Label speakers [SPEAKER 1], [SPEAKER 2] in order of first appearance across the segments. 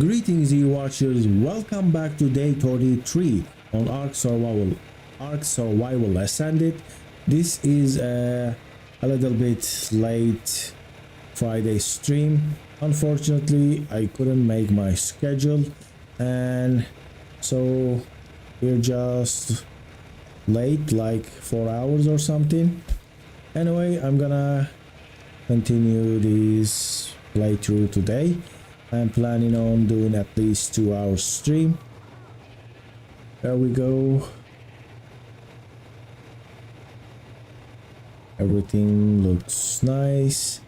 [SPEAKER 1] Greetings you watchers, welcome back to day 33 on ARK Survival Ascended. This is a little bit late Friday stream. Unfortunately, I couldn't make my schedule and so we're just late like 4 hours or something. Anyway, I'm gonna continue this playthrough today. I'm planning on doing at least 2 hours stream. There we go. Everything looks nice.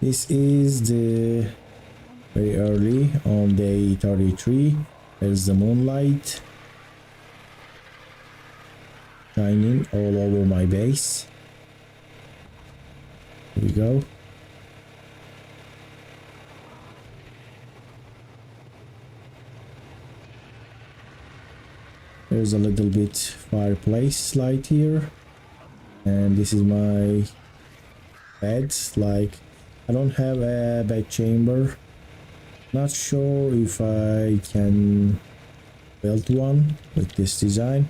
[SPEAKER 1] This is the very early on day 33. There's the moonlight shining all over my base. Here we go. There's a little bit fireplace light here, and this is my bed. Like, I don't have a bed chamber. Not sure if I can build one with this design.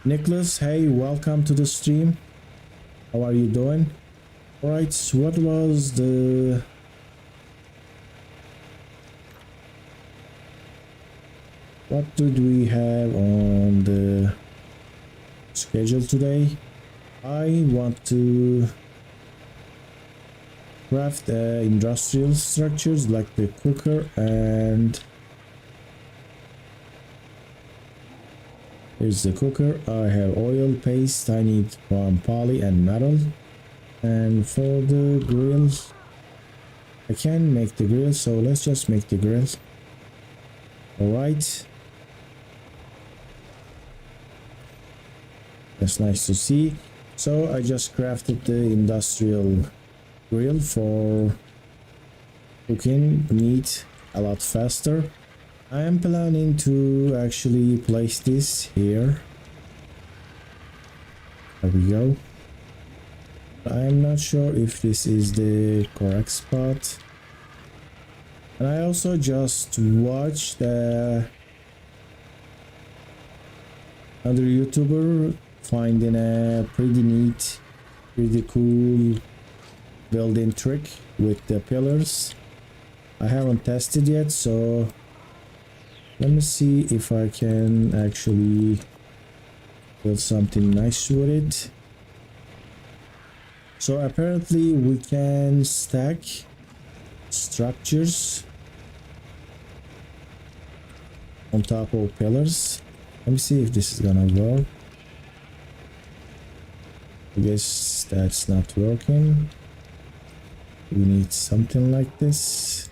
[SPEAKER 1] Nicholas, hey, welcome to the stream. How are you doing? Alright, so what was the what did we have on the schedule today? I want to craft industrial structures like the cooker, and here's the cooker. I have oil, paste, I need from poly and metal. And for the grill, I can make the grill, so let's just make the grill. Alright. That's nice to see. So I just crafted the industrial grill for cooking meat a lot faster. I am planning to actually place this here. There we go. I'm not sure if this is the correct spot. And I also just watched another YouTuber finding a pretty neat, pretty cool building trick with the pillars. I haven't tested yet, so let me see if I can actually build something nice with it. So apparently we can stack structures on top of pillars. Let me see if this is gonna work. I guess that's not working. We need something like this.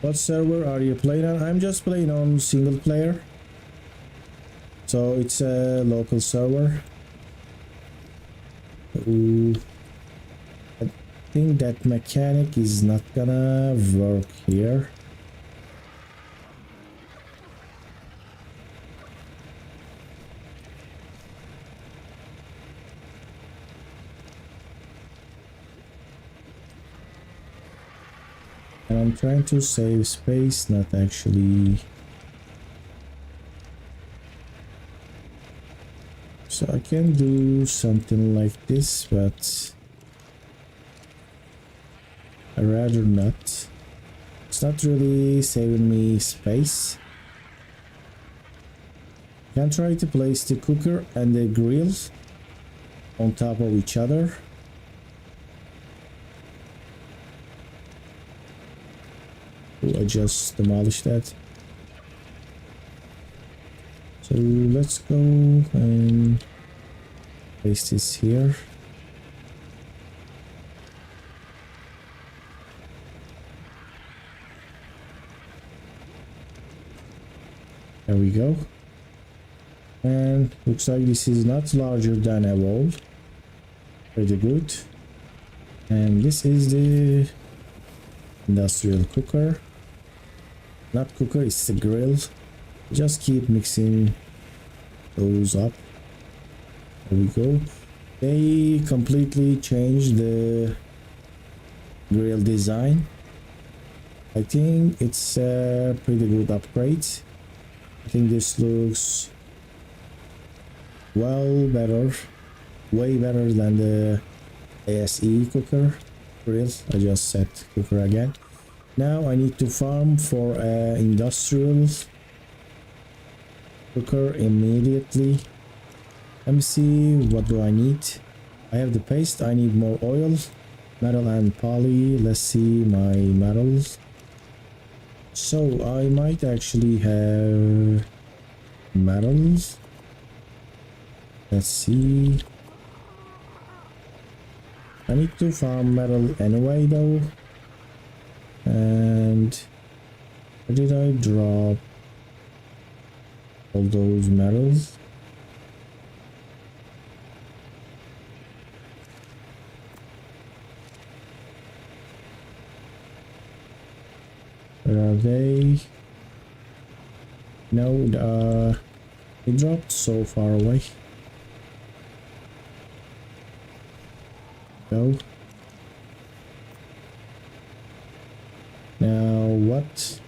[SPEAKER 1] What server are you playing on? I'm just playing on single player. So it's a local server. Ooh, I think that mechanic is not gonna work here. And I'm trying to save space, not actually. So I can do something like this, but I'd rather not. It's not really saving me space. I can try to place the cooker and the grill on top of each other. I just demolished that. So let's go and place this here. There we go. And looks like this is not larger than a wall. Pretty good. And this is the industrial cooker. Not cooker, it's the grill. Just keep mixing those up. There we go. They completely changed the grill design. I think it's a pretty good upgrade. I think this looks well better, way better than the ASE cooker grill. I just said cooker again. Now I need to farm for a industrial cooker immediately. Let me see, what do I need? I have the paste. I need more oil, metal and poly. Let's see my metals. So I might actually have metals. Let's see. I need to farm metal anyway though. And where did I drop all those metals? Where are they? No, it dropped so far away. Go. Now what?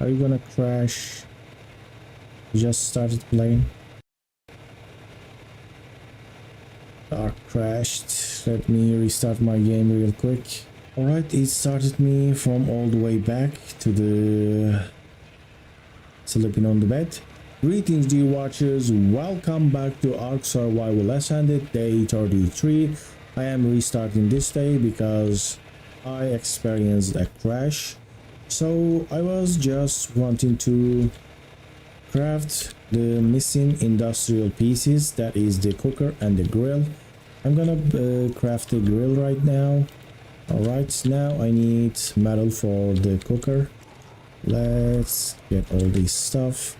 [SPEAKER 1] Are you gonna crash? You just started playing. ARK crashed. Let me restart my game real quick. Alright, it started me from all the way back to the sleeping on the bed. Greetings dear watchers, welcome back to ARK Survival Ascended day 33. I am restarting this day because I experienced a crash. So I was just wanting to craft the missing industrial pieces, that is the cooker and the grill. I'm gonna craft the grill right now. Alright, now I need metal for the cooker. Let's get all this stuff.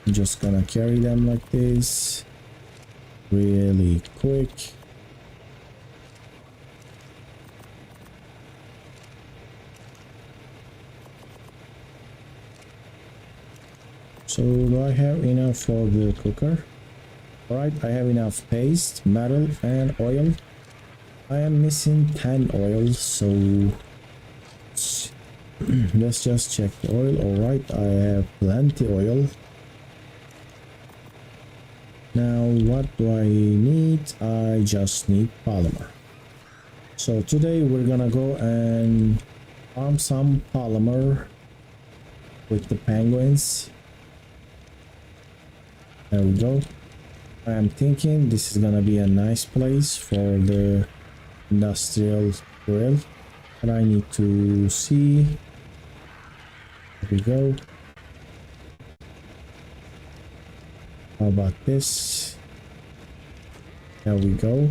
[SPEAKER 1] I'm just gonna carry them like this really quick. So do I have enough for the cooker? Alright, I have enough paste, metal and oil. I am missing 10 oil, so let's just check the oil. Alright, I have plenty oil. Now what do I need? I just need polymer. So today we're gonna go and farm some polymer with the penguins. There we go. I am thinking this is gonna be a nice place for the industrial grill, but I need to see. There we go. How about this? There we go.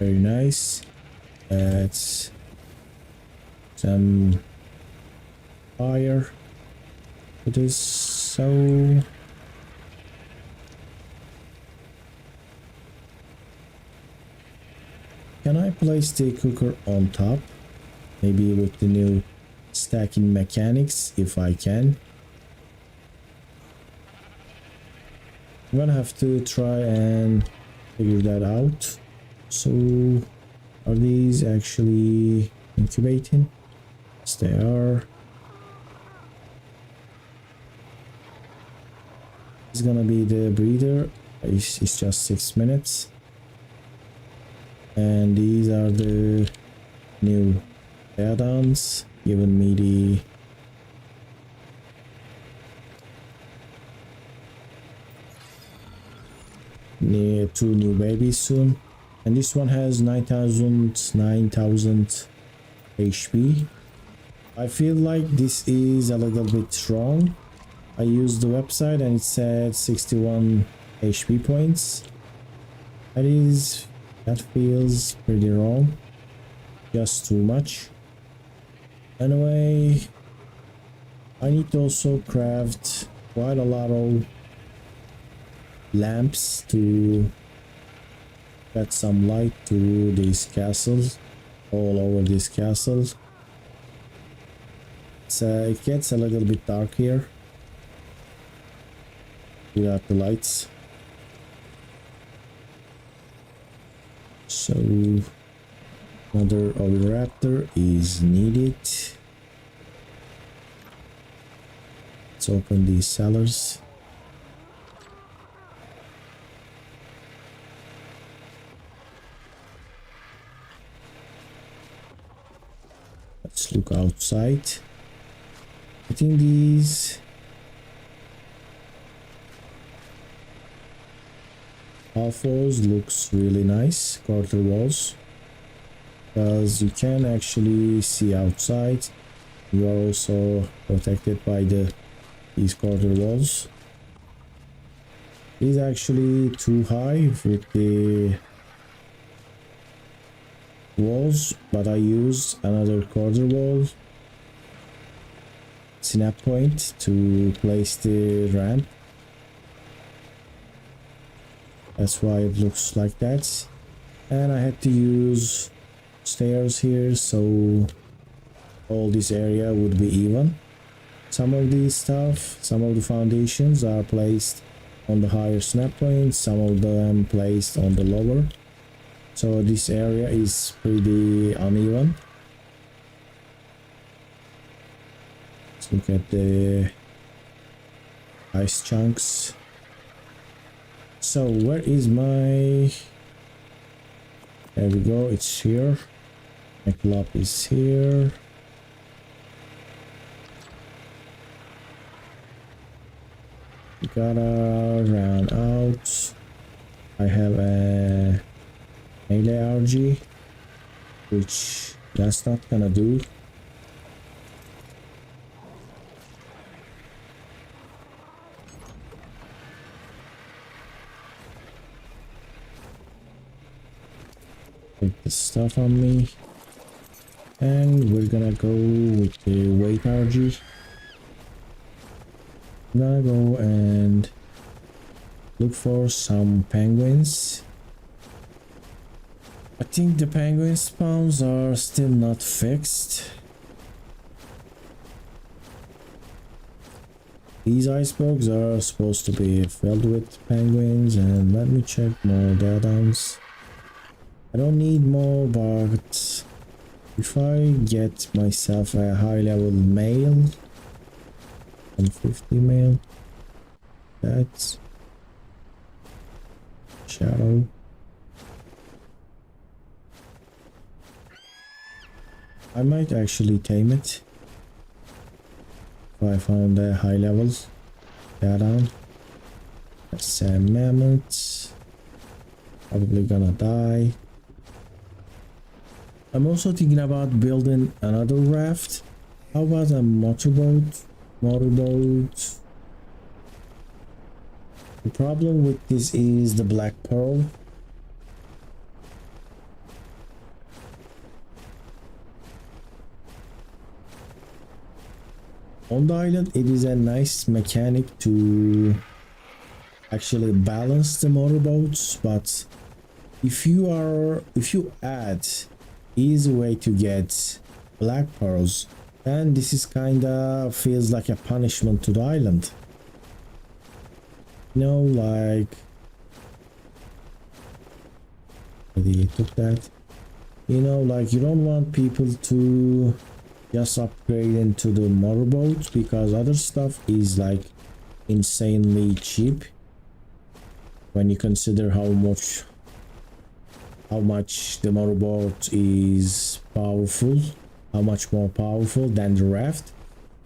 [SPEAKER 1] Very nice. That's some fire. It is so. Can I place the cooker on top? Maybe with the new stacking mechanics, if I can. I'm gonna have to try and figure that out. So, are these actually incubating? Yes, they are. It's gonna be the breeder. It's just 6 minutes. And these are the new add-ons, giving me the 2 new babies soon. And this one has 9,000 HP. I feel like this is a little bit strong. I used the website and it said 61 HP points. That feels pretty wrong. Just too much. Anyway, I need to also craft quite a lot of lamps to get some light to these castles, all over these castles. So it gets a little bit dark here without the lights. So another oviraptor is needed. Let's open these cellars. Let's look outside. I think these half walls looks really nice, quarter walls, because you can actually see outside. You are also protected by these quarter walls. It is actually too high with the walls, but I used another quarter wall snap point to place the ramp. That's why it looks like that. And I had to use stairs here so all this area would be even. Some of these stuff, some of the foundations are placed on the higher snap points, some of them placed on the lower. So this area is pretty uneven. Let's look at the ice chunks. So where is my... There we go, it's here. My club is here. Gotta run out. I have a melee RG, which that's not gonna do. Take the stuff on me, and we're gonna go with the weight RG. I'm gonna go and look for some penguins. I think the penguin spawns are still not fixed. These icebergs are supposed to be filled with penguins, and let me check more dead-ends. I don't need more, but if I get myself a high-level male, 150 male, that's shadow. I might actually tame it if I found a high level. Down. That's a mammoth. Probably gonna die. I'm also thinking about building another raft. How about a motorboat? Motorboat. The problem with this is the black pearl. On the island, it is a nice mechanic to actually balance the motorboats, but if you add easy way to get black pearls, then this is kinda feels like a punishment to the island. You know, like they took that. You know, like you don't want people to just upgrade into the motorboat because other stuff is like insanely cheap when you consider how much the motorboat is powerful, how much more powerful than the raft.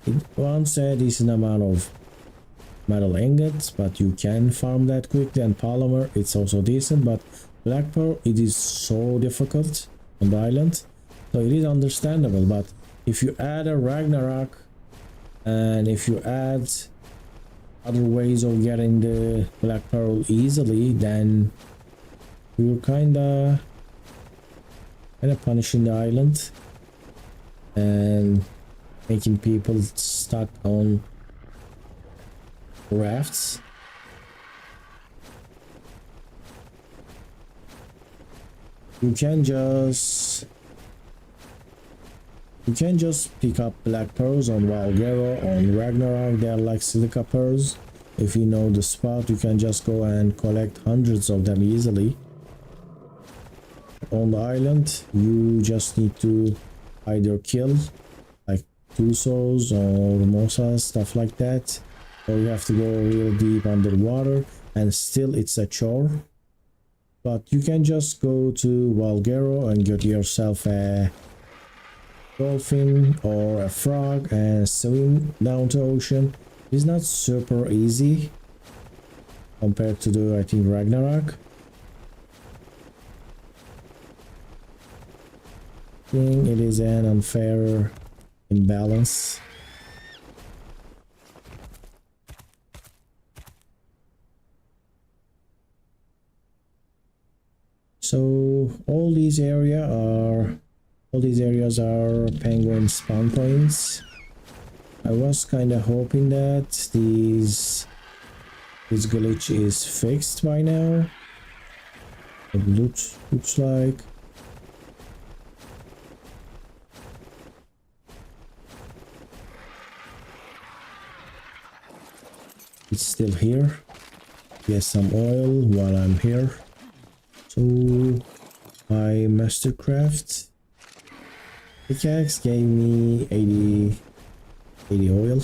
[SPEAKER 1] It wants a decent amount of metal ingots, but you can farm that quickly, and polymer it's also decent, but black pearl it is so difficult on the island, so it is understandable. But if you add a Ragnarok and if you add other ways of getting the black pearl easily, then you're kinda punishing the island and making people stuck on rafts. You can just pick up black pearls on Valgero, on Ragnarok. They are like silica pearls. If you know the spot, you can just go and collect hundreds of them easily. on the island, you just need to either kill like Tusos or Mosas, stuff like that, or you have to go real deep underwater, and still it's a chore. But you can just go to Valguero and get yourself a dolphin or a frog and swim down to ocean. It's not super easy compared to the, I think, Ragnarok. I think it is an unfair imbalance. So all these areas are penguin spawn points. I was kind of hoping that this glitch is fixed by now. It looks like. It's still here. Get some oil while I'm here. So my mastercraft pickaxe gave me 80 oil.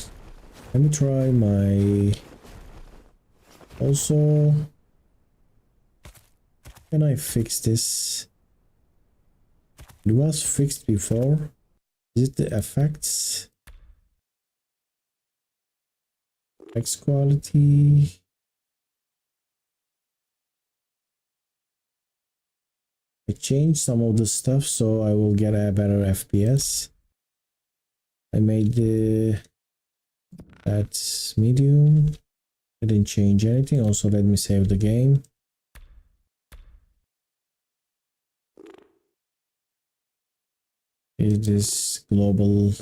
[SPEAKER 1] Let me try my. Also, can I fix this? It was fixed before. Is it the effects? Effects quality. I changed some of the stuff so I will get a better FPS. I made that medium. Didn't change anything. Also, let me save the game. It is global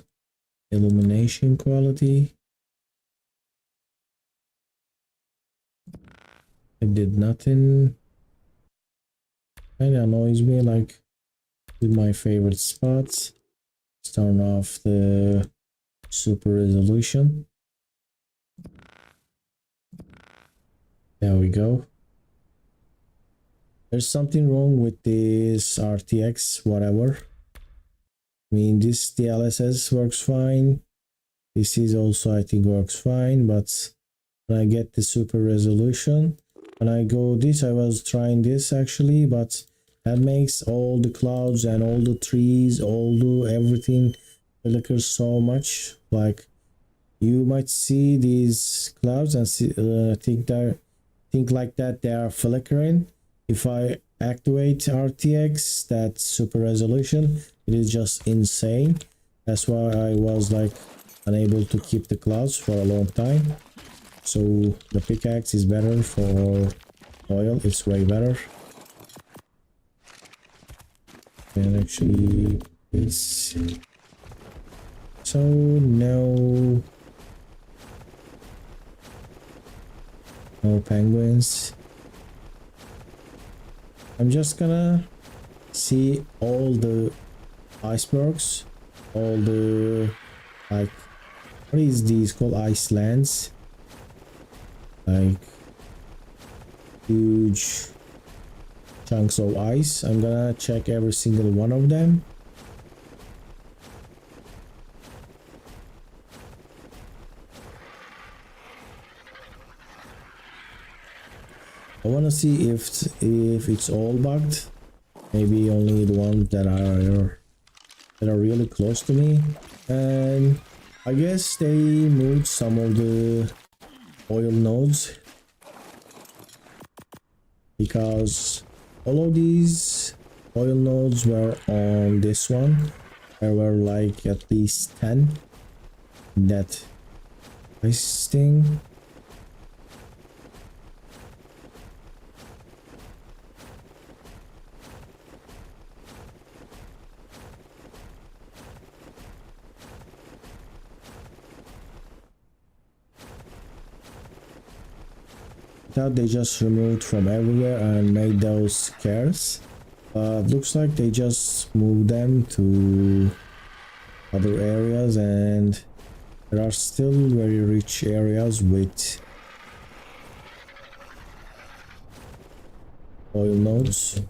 [SPEAKER 1] illumination quality. It did nothing. Kinda annoys me, like with my favorite spots. Let's turn off the super resolution. There we go. There's something wrong with this RTX whatever. I mean, this DLSS works fine. This is also, I think, works fine, but when I get the super resolution, when I go this, I was trying this actually, but that makes all the clouds and all the trees, all the everything flicker so much. Like, you might see these clouds and think like that they are flickering. If I activate RTX, that super resolution, it is just insane. That's why I was like unable to keep the clouds for a long time. So the pickaxe is better for oil. It's way better. And actually it's so no penguins. I'm just gonna see all the icebergs, all the, like, what is these called, icelands, like huge chunks of ice. I'm gonna check every single one of them. I want to see if it's all bugged. Maybe only the ones that are really close to me. And I guess they moved some of the oil nodes, because all of these oil nodes were on this one. There were like at least 10 that ice thing. That they just removed from everywhere and made those scarce. Looks like they just moved them to other areas, and there are still very rich areas with oil nodes.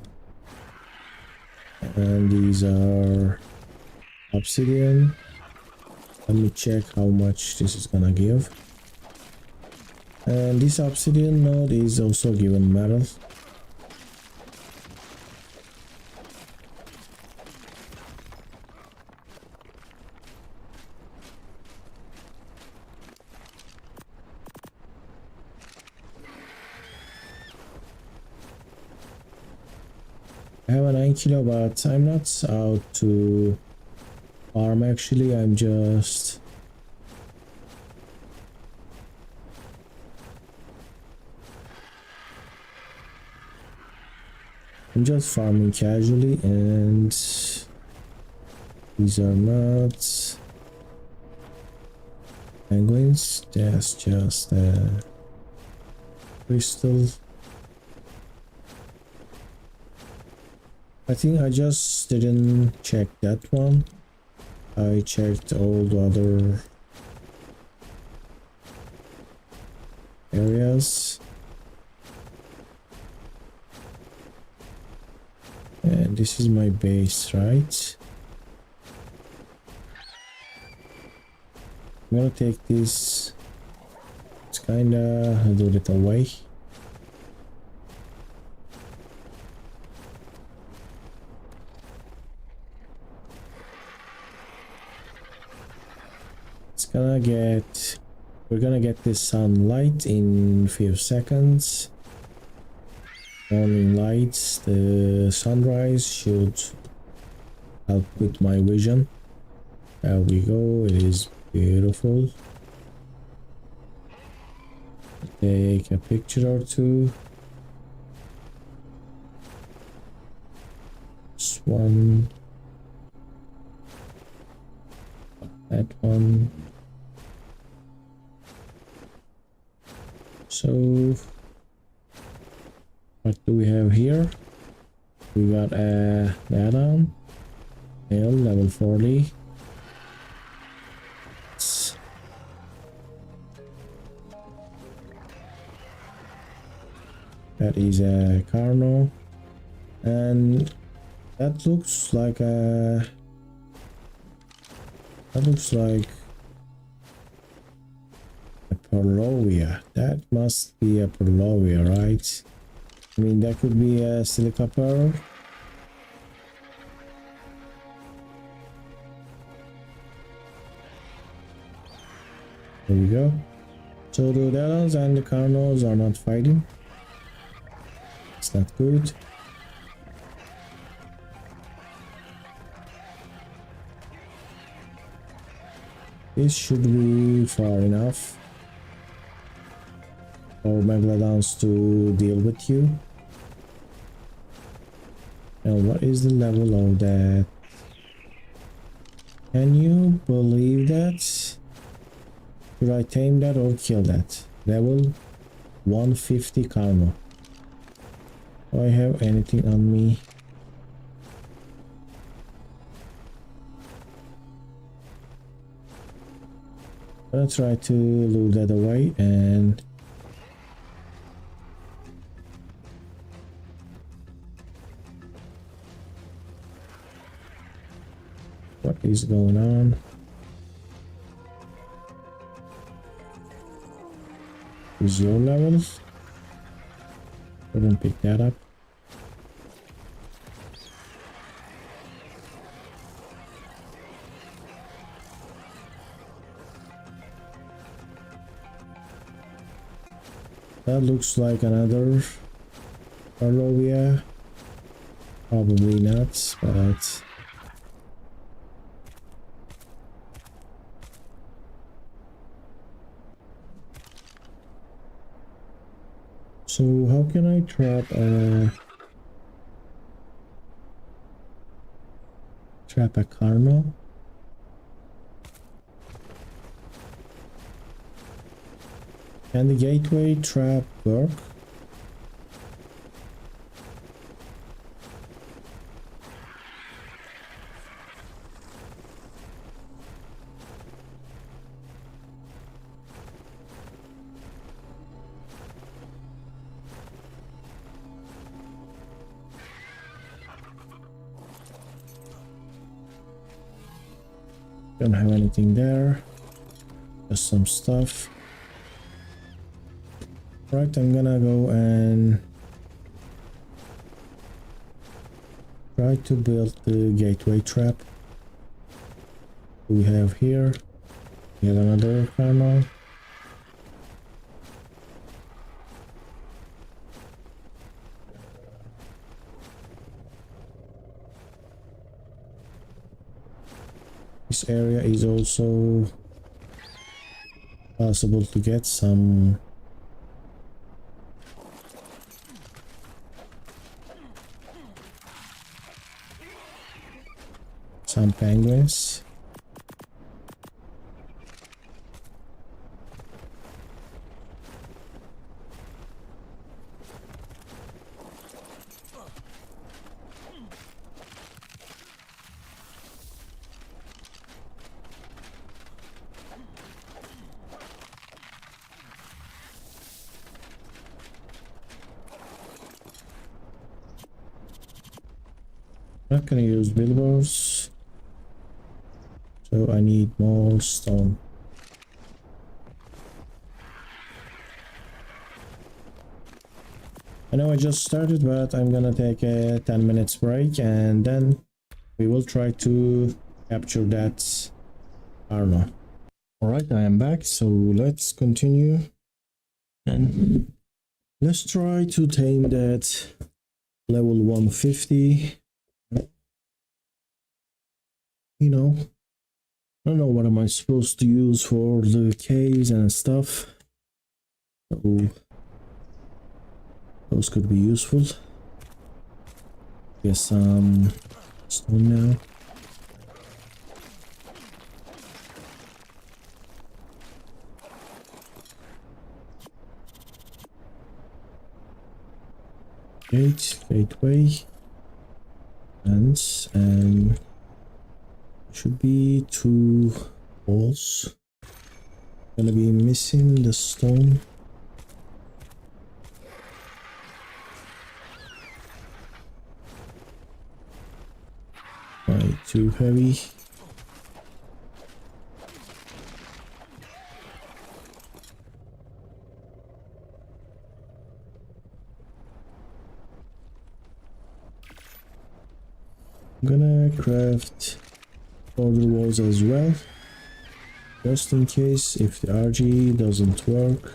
[SPEAKER 1] And these are obsidian. Let me check how much this is gonna give. And this obsidian node is also given metal. I have a 9 kilo, but I'm not out to farm actually. I'm just farming casually, and these are not penguins, that's just a crystal. I think I just didn't check that one. I checked all the other areas. And this is my base, right? I'm gonna take this. It's kinda a little bit away. We're gonna get this sunlight in few seconds. Morning lights, the sunrise should help with my vision. There we go, it is beautiful. Take a picture or two. This one. That one. So what do we have here? We got a add-on level 40. That is a Carno, and that looks like a Perlovia. That must be a Perlovia, right? I mean, that could be a silica pearl. There we go. So the Dallas and the Carnos are not fighting. It's not good. This should be far enough for Megalodons to deal with you. Now, what is the level of that? Can you believe that? Should I tame that or kill that? Level 150 Carno. Do I have anything on me? I'm gonna try to lure that away, and what is going on? Is your levels? Couldn't pick that up. That looks like another Arlovia. Probably not, but so how can I trap a Carno? Can the gateway trap work? Don't have anything there. Just some stuff. Right, I'm gonna go and try to build the gateway trap. We have here. We have another panel. This area is also possible to get some penguins. Not gonna use bilboes, so I need more stone. I know I just started, but I'm gonna take a 10 minutes break and then we will try to capture that armor. Alright, I am back, so let's continue and let's try to tame that level 150. You know, I don't know what am I supposed to use for the caves and stuff. So those could be useful. Get some stone now. Gateway, and should be 2 walls. Gonna be missing the stone. Right, too heavy. I'm gonna craft other walls as well, just in case if the RG doesn't work.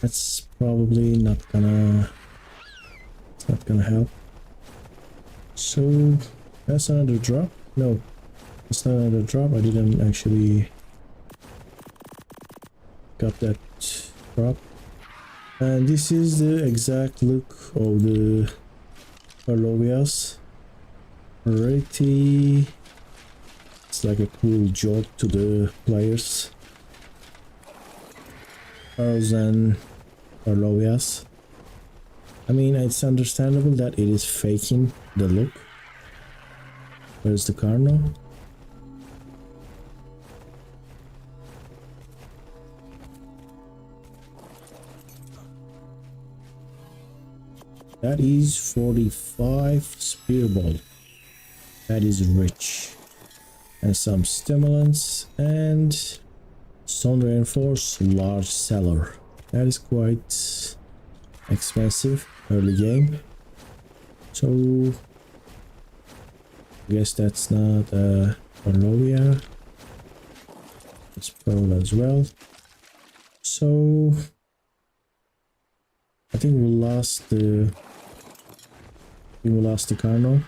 [SPEAKER 1] That's probably not gonna help. So that's another drop. No, it's not another drop. I didn't actually got that drop. And this is the exact look of the Arlovias. Pretty, it's like a cool joke to the players. And Arlovias. I mean, it's understandable that it is faking the look. Where's the Carno? That is 45 spearball. That is rich. And some stimulants and stone reinforced large cellar. That is quite expensive early game. So I guess that's not Orlovia. It's pearl as well. So I think we lost the Carno.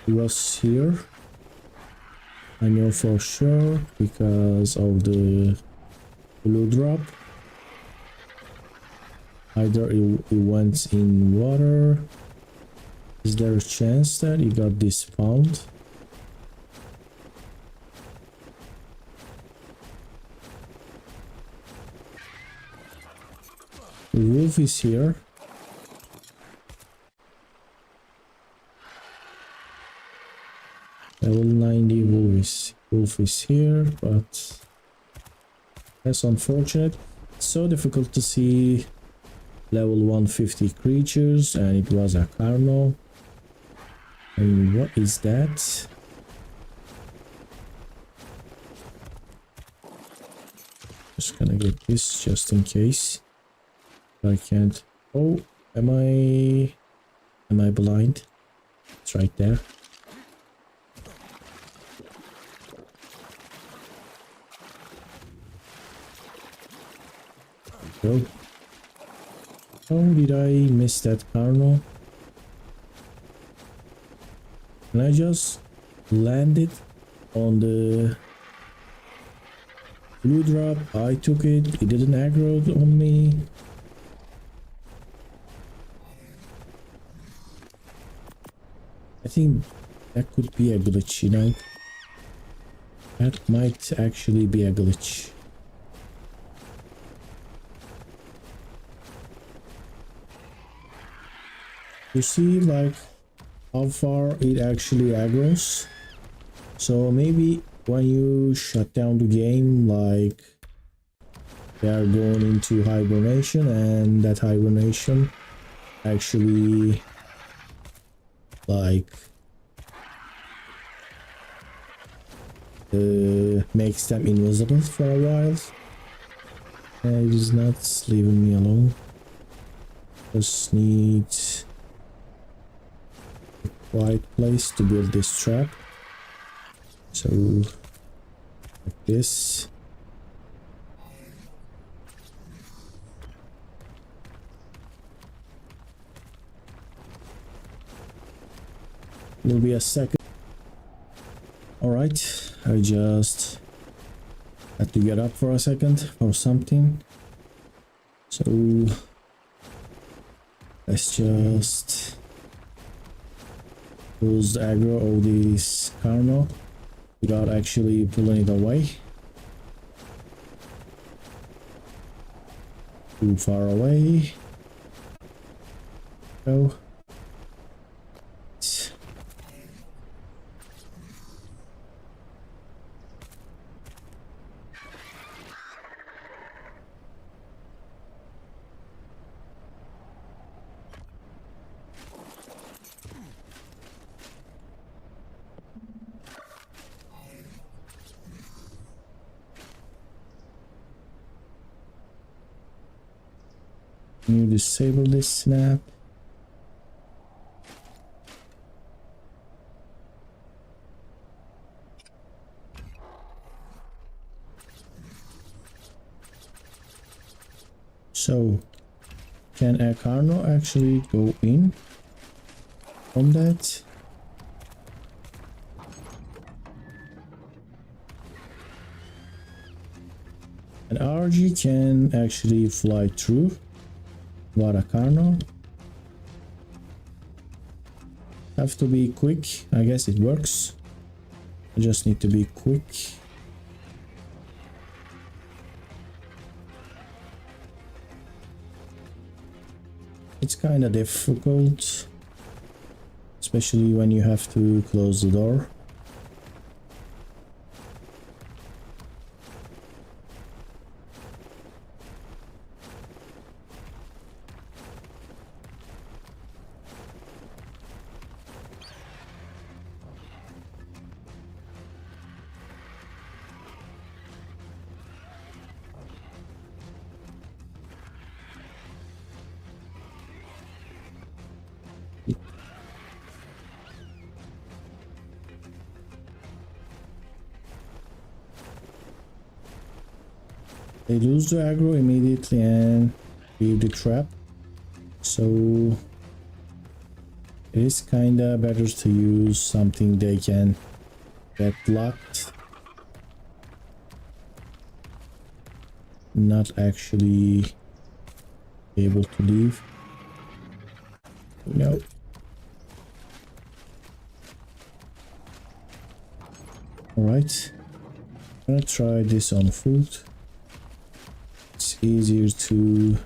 [SPEAKER 1] He was here. I know for sure because of the blue drop. Either it went in water. Is there a chance that he got despawned? The wolf is here. Level 90 wolf is here, but that's unfortunate. so difficult to see level 150 creatures, and it was a carno. And what is that? Just gonna get this just in case. I can't. Oh, am I blind? It's right there. Go. Oh, did I miss that carno? And I just landed on the blue drop. I took it. It didn't aggro on me. I think that could be a glitch, you know. That might actually be a glitch. You see, like, how far it actually aggroes. So maybe when you shut down the game, like, they are going into hibernation, and that hibernation actually, like, makes them invisible for a while. It is not leaving me alone. Just need a quiet place to build this trap. So, like this. Will be a second. Alright, I just had to get up for a second or something. So let's just lose the aggro of this carno without actually pulling it away. Too far away. Go. Can you disable this snap? So, can a carno actually go in from that? An RG can actually fly through. What a carno. Have to be quick. I guess it works. I just need to be quick. It's kind of difficult, especially when you have to close the door. They lose the aggro immediately and leave the trap. So it is kinda better to use something they can get blocked. Not actually able to leave. No. Alright. I'm gonna try this on foot. It's easier to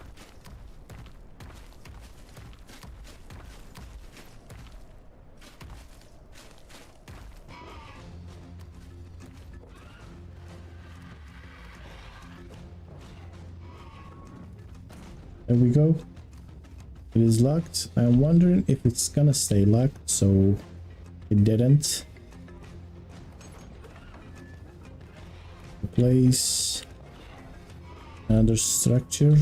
[SPEAKER 1] There we go. It is locked. I'm wondering if it's gonna stay locked, so it didn't. Place another structure.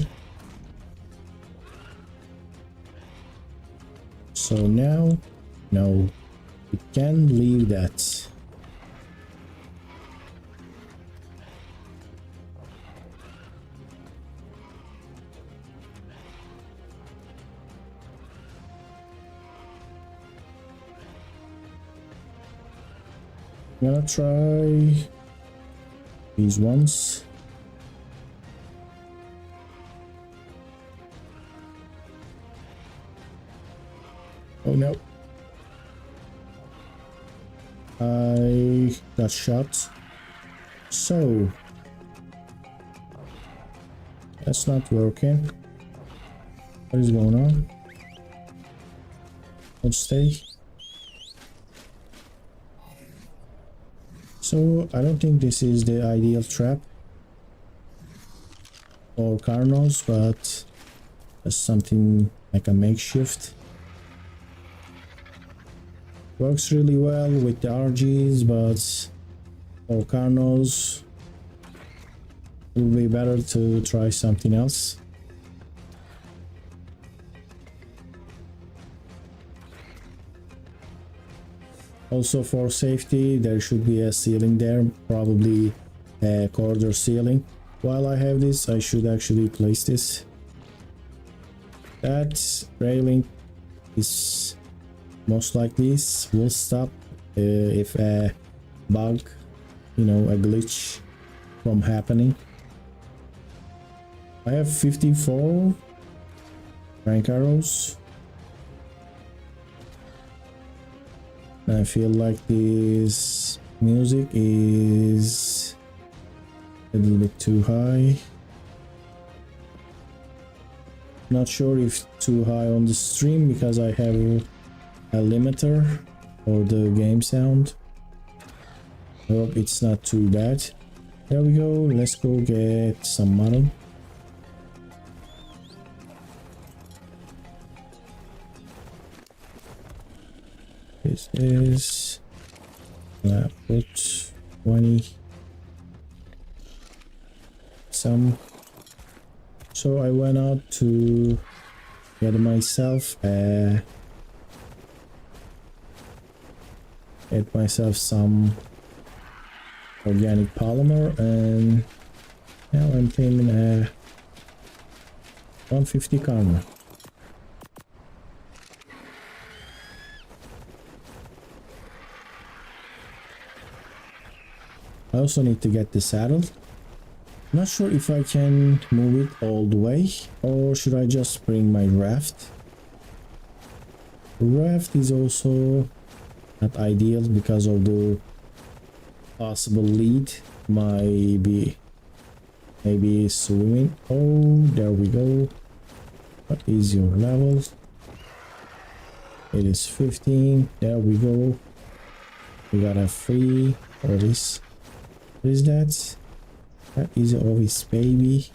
[SPEAKER 1] So now, no, it can leave that. I'm gonna try these ones. Oh no. I got shot. So that's not working. What is going on? Don't stay. So I don't think this is the ideal trap or carnos, but that's something like a makeshift. Works really well with the RGs, but for carnos it would be better to try something else. Also, for safety, there should be a ceiling there, probably a corridor ceiling. While I have this, I should actually place this. That railing is most likely will stop if a bug, you know, a glitch from happening. I have 54 rank arrows. I feel like this music is a little bit too high. Not sure if too high on the stream because I have a limiter for the game sound. I hope it's not too bad. There we go. Let's go get some mutton. This is put 20 some. So I went out to get myself some organic polymer, and now I'm claiming a 150 karma. I also need to get the saddle. Not sure if I can move it all the way, or should I just bring my raft? The raft is also not ideal because of the possible lead. Maybe swimming. Oh, there we go. What is your level? It is 15. There we go. We got a free. What is that? That is always baby.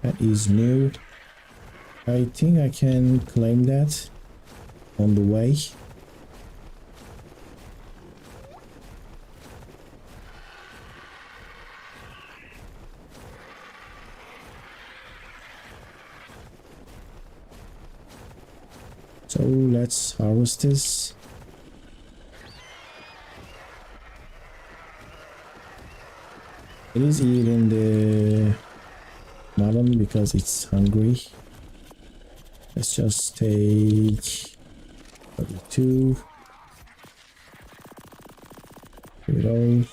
[SPEAKER 1] That is new. I think I can claim that on the way. So let's harvest this. It is eating the mutton because it's hungry. Let's just take 32. Here we go.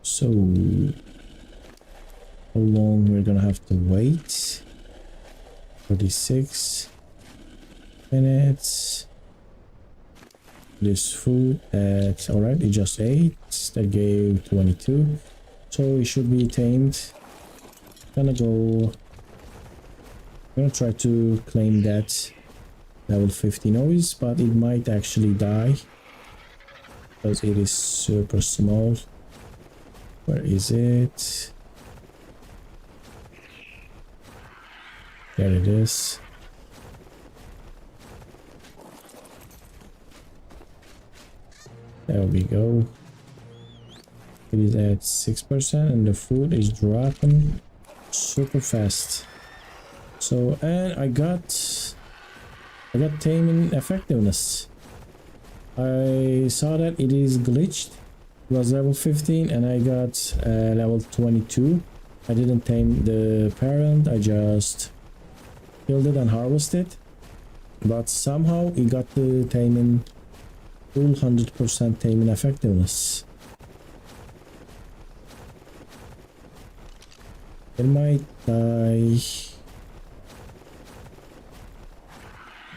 [SPEAKER 1] So how long we're gonna have to wait? 36 minutes. This food at alright, it just ate. That gave 22, so it should be tamed. I'm gonna try to claim that level 50 noise, but it might actually die because it is super small. Where is it? There it is. There we go. It is at 6% and the food is dropping super fast. So, and I got taming effectiveness. I saw that it is glitched. It was level 15 and I got level 22. I didn't tame the parent, I just killed it and harvested. But somehow it got the taming full 100% taming effectiveness. It might die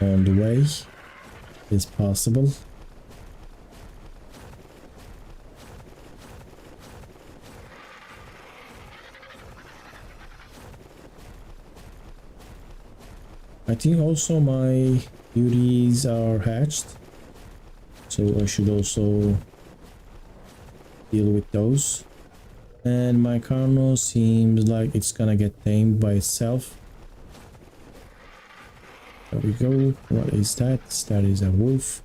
[SPEAKER 1] on the way. It's possible. I think also my beauties are hatched, so I should also deal with those. And my Carno seems like it's gonna get tamed by itself. There we go. What is that? That is a wolf.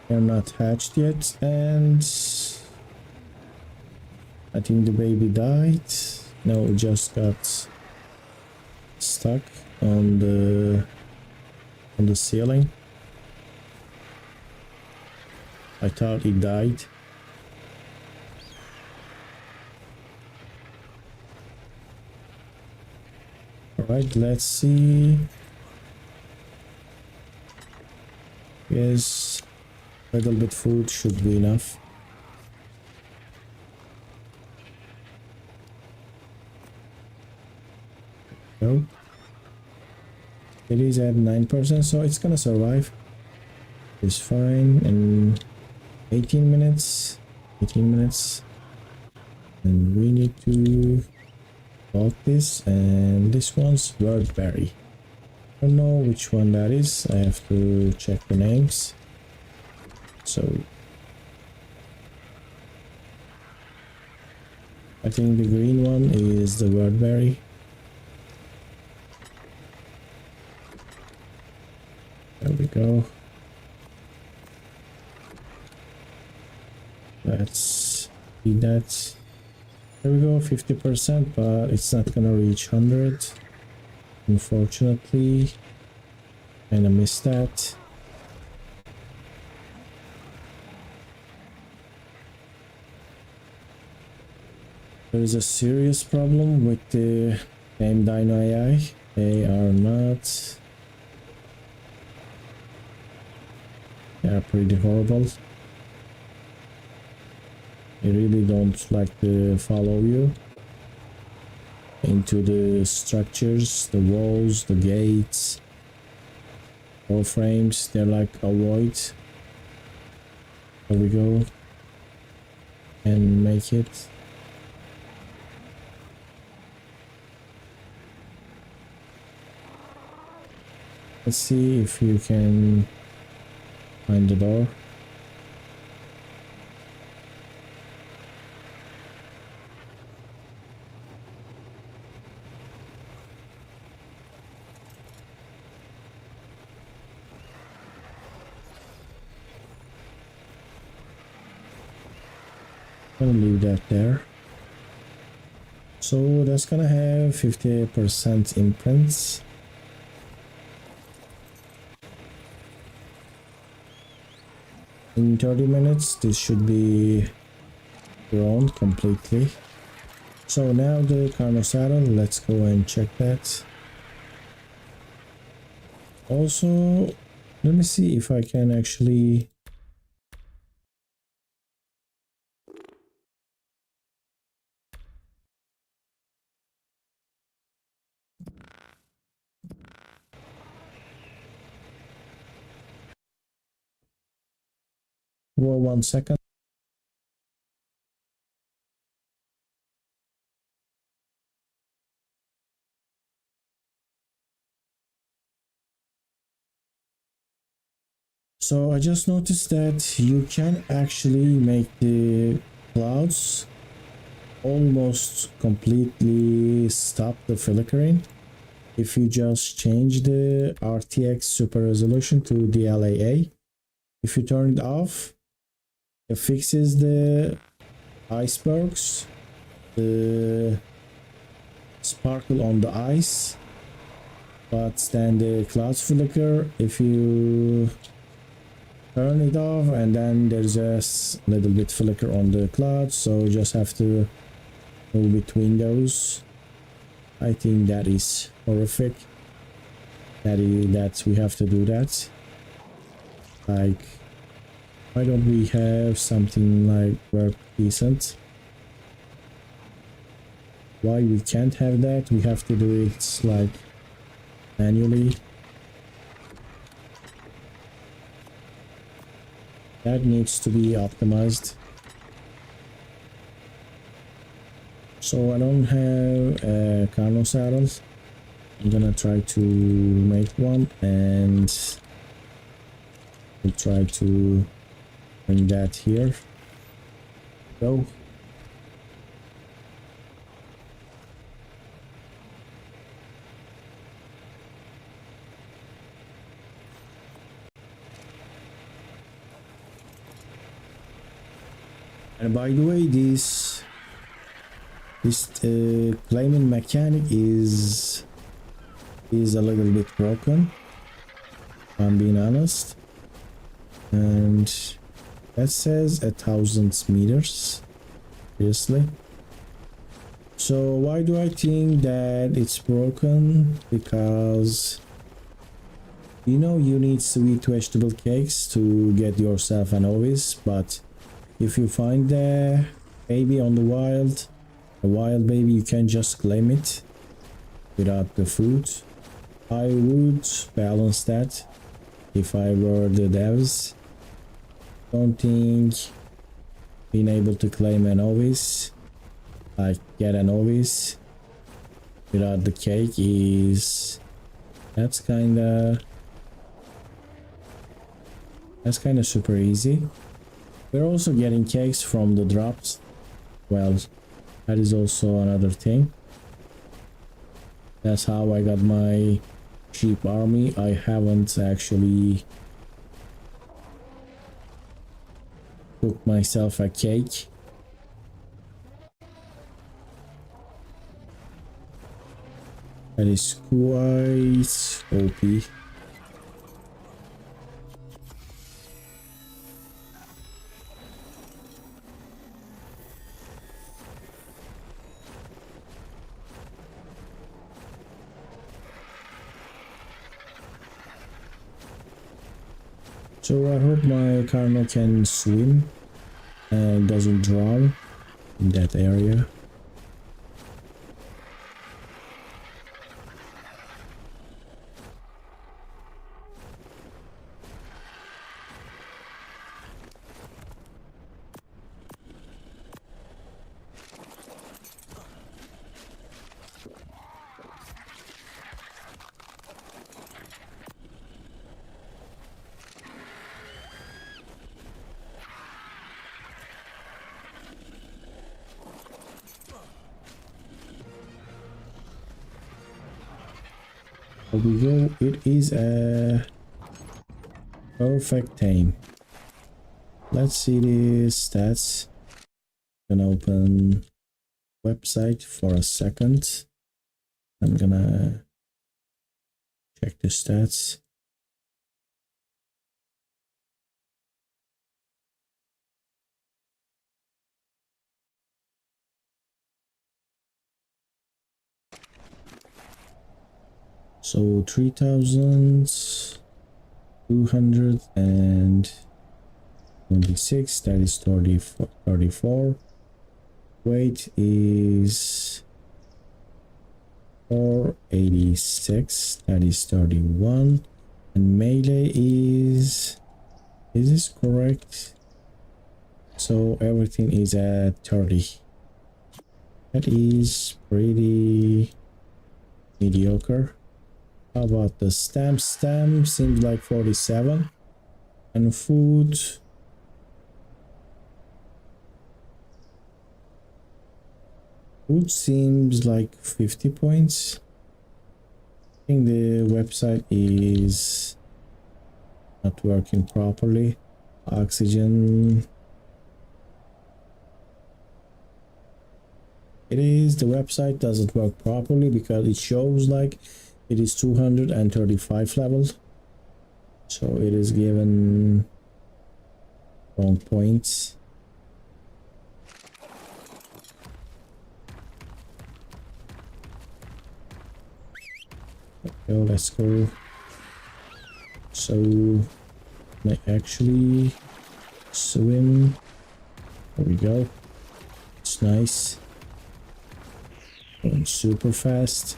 [SPEAKER 1] They're not hatched yet, and I think the baby died. No, it just got stuck on the ceiling. I thought it died. Alright, let's see. Yes, a little bit food should be enough. No. It is at 9%, so it's gonna survive. It's fine. In 18 minutes. 18 minutes. And we need to bulk this, and this one's wordberry. I don't know which one that is. I have to check the names. So I think the green one is the wordberry. There we go. Let's feed that. There we go, 50%, but it's not gonna reach 100. Unfortunately. And I missed that. There is a serious problem with the Game Dino AI. They are pretty horrible. They really don't like to follow you into the structures, the walls, the gates, or frames. They're like avoid. There we go. And make it. Let's see if you can find the door. I'm gonna leave that there. So that's gonna have 50% imprints. In 30 minutes this should be grown completely. So now the Carno saddle, let's go and check that. Also, let me see if I can actually for 1 second. So I just noticed that you can actually make the clouds almost completely stop the flickering if you just change the RTX super resolution to DLAA. If you turn it off, it fixes the icebergs, the sparkle on the ice, but then the clouds flicker if you turn it off, and then there's a little bit flicker on the clouds, so you just have to move between those. I think that is horrific that we have to do that. Like, why don't we have something like work decent? Why we can't have that? We have to do it like manually. That needs to be optimized. So I don't have a Carno saddle. I'm gonna try to make one, and we'll try to bring that here. Go. And by the way, this claiming mechanic is a little bit broken, if I'm being honest, and that says 1,000 meters, seriously. So why do I think that it's broken? Because you know you need sweet vegetable cakes to get yourself an ovis, but if you find a baby on the wild, a wild baby, you can just claim it without the food. I would balance that if I were the devs. Don't think being able to claim an ovis, like get an ovis without the cake, that's kinda super easy. We're also getting cakes from the drops. Well, that is also another thing. That's how I got my sheep army. I haven't actually cooked myself a cake. That is quite OP. So I hope my Carno can swim and doesn't drown in that area. Here we go. It is a perfect tame. Let's see the stats. I'm gonna open website for a second. I'm gonna check the stats. So 3,226, that is 34. Weight is 486, that is 31. And melee is this correct? So everything is at 30. That is pretty mediocre. How about the stamp? Stamp seems like 47. And food. Food seems like 50 points. I think the website is not working properly. Oxygen. It is, the website doesn't work properly because it shows like it is 235 levels. So it is given wrong points. Okay, let's go. So I actually swim. There we go. It's nice. Going super fast.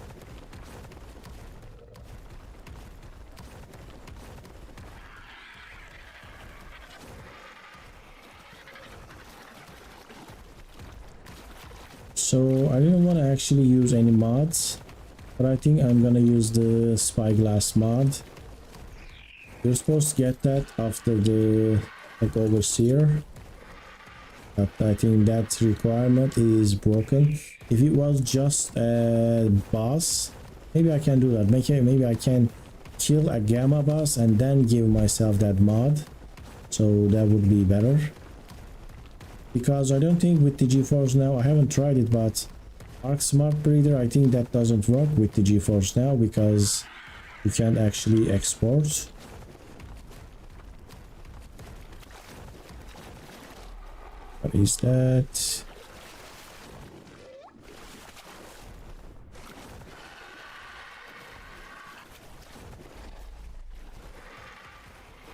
[SPEAKER 1] So I didn't want to actually use any mods, but I think I'm gonna use the spyglass mod. You're supposed to get that after the like overseer, but I think that requirement is broken. If it was just a boss, maybe I can do that. Maybe I can kill a gamma boss and then give myself that mod, so that would be better. Because I don't think with the GeForceNow, I haven't tried it, but ARK Smart Breeder, I think that doesn't work with the GeForceNow because you can't actually export. What is that?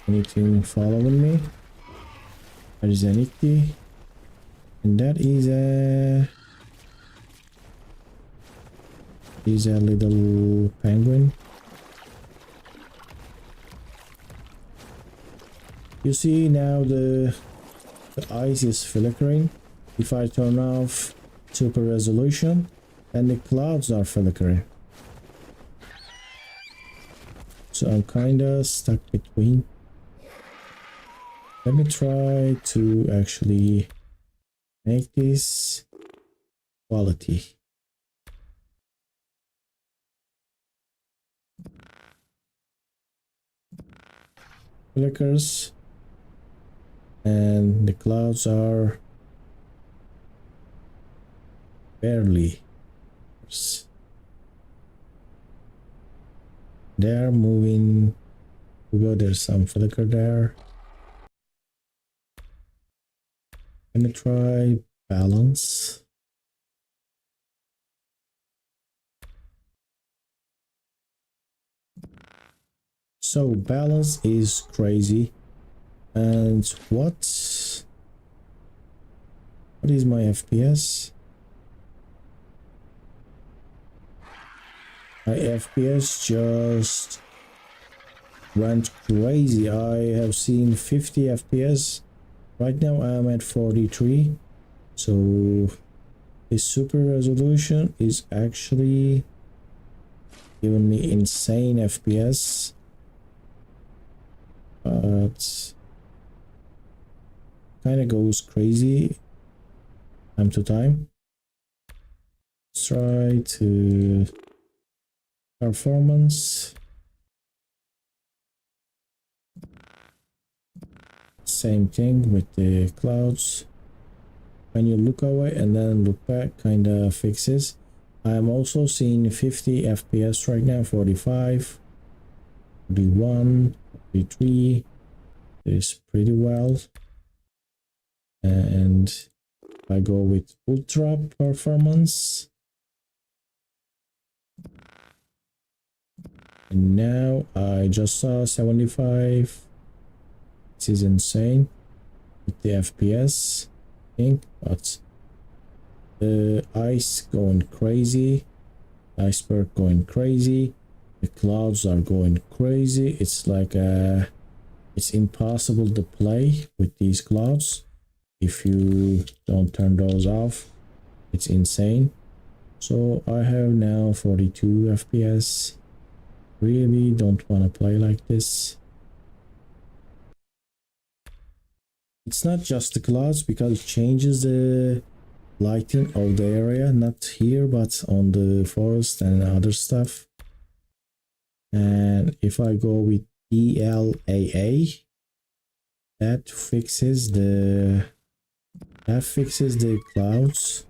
[SPEAKER 1] Anything following me? There is anything. And that is a little penguin. You see now the ice is flickering. If I turn off super resolution, then the clouds are flickering. So I'm kinda stuck between. Let me try to actually make this quality. Flickers. And the clouds are barely. They're moving. There's some flicker there. Let me try balance. So balance is crazy. And what is my FPS? My FPS just went crazy. I have seen 50 FPS. Right now I'm at 43. So the super resolution is actually giving me insane FPS. But kind of goes crazy time to time. Let's try to performance. Same thing with the clouds. When you look away and then look back, kind of fixes. I am also seeing 50 FPS right now, 45, 41, 43. Is pretty well. And if I go with ultra performance, and now I just saw 75. This is insane with the FPS thing, but the ice going crazy, iceberg going crazy, the clouds are going crazy. It's like it's impossible to play with these clouds if you don't turn those off. It's insane. So I have now 42 FPS. Really don't want to play like this. It's not just the clouds, because it changes the lighting of the area, not here but on the forest and other stuff. And if I go with ELAA, that fixes the clouds,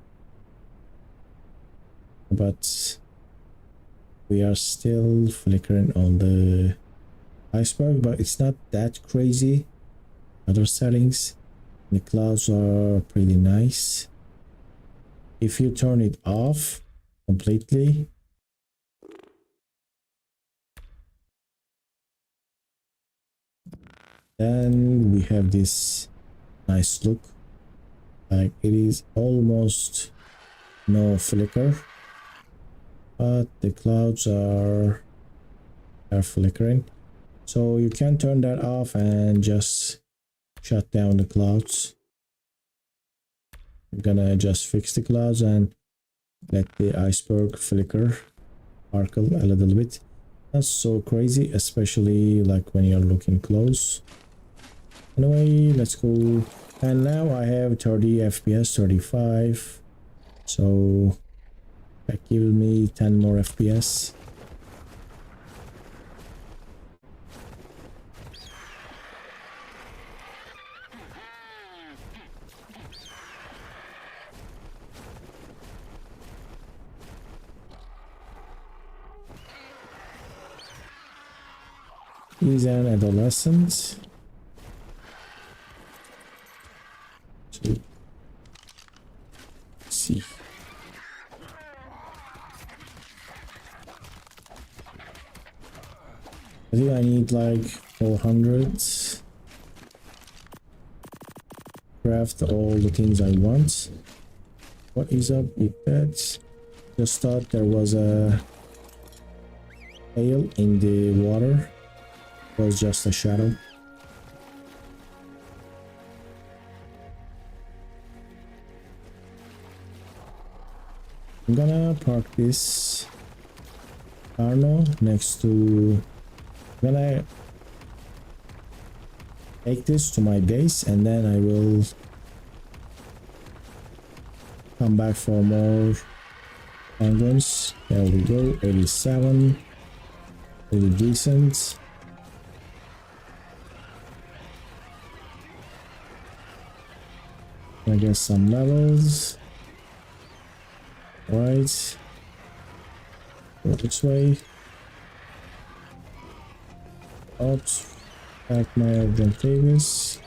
[SPEAKER 1] but we are still flickering on the iceberg, but it's not that crazy. Other settings, the clouds are pretty nice. If you turn it off completely, then we have this nice look, like it is almost no flicker, but the clouds are flickering. So you can turn that off and just shut down the clouds. I'm gonna just fix the clouds and let the iceberg flicker, sparkle a little bit. Not so crazy, especially like when you're looking close. Anyway, let's go. And now I have 30 FPS, 35. So that gives me 10 more FPS. He's an adolescent. So, let's see. I think I need like 400. Craft all the things I want. What is up with that? Just thought there was a tail in the water. It was just a shadow. I'm gonna park this Arno next to. I'm gonna take this to my base and then I will come back for more penguins. There we go, 87. Pretty decent. I guess some levels. Right. Go this way. Oops. Back my advantageous.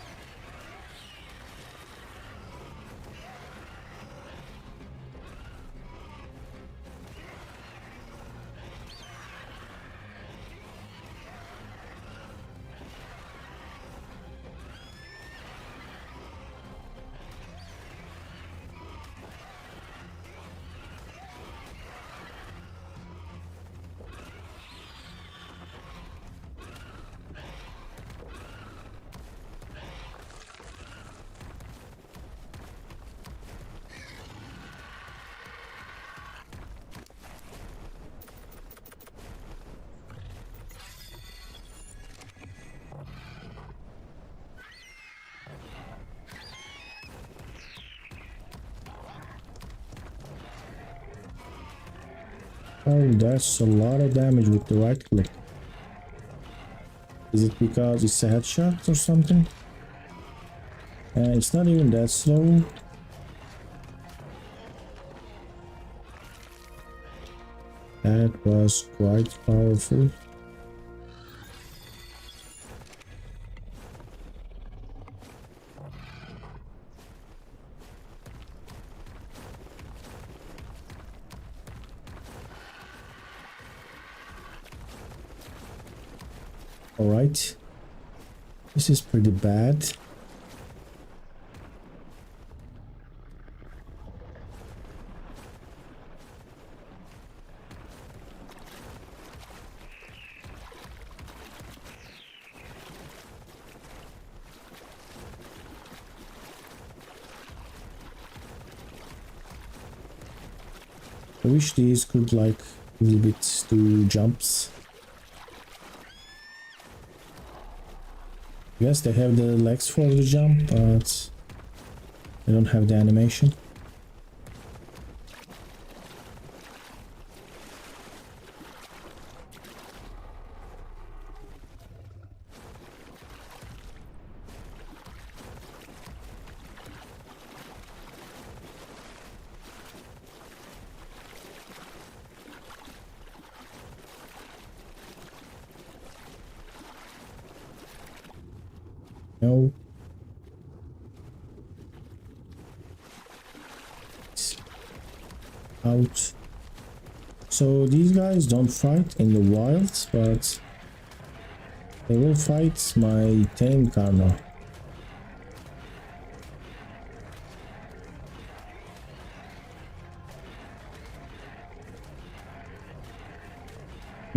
[SPEAKER 1] Oh, that's a lot of damage with the right click. Is it because it's a headshot or something? It's not even that slow. That was quite powerful. Alright, this is pretty bad. I wish these could like a little bit do jumps. Yes, they have the legs for the jump, but they don't have the animation. No. Out. So these guys don't fight in the wilds, but they will fight my tame Carno.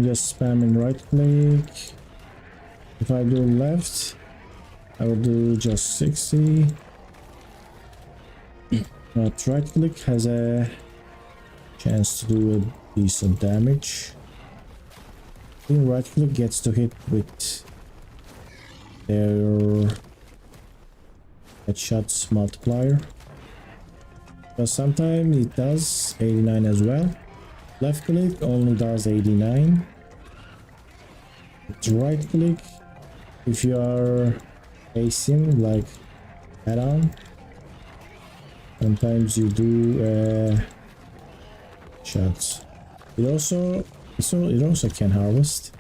[SPEAKER 1] Just spamming right click. If I do left, I will do just 60. But right click has a chance to do a decent damage. I think right click gets to hit with their headshots multiplier. But sometimes it does 89 as well. Left click only does 89. It's right click if you are facing like head on. Sometimes you do shots. It also can harvest,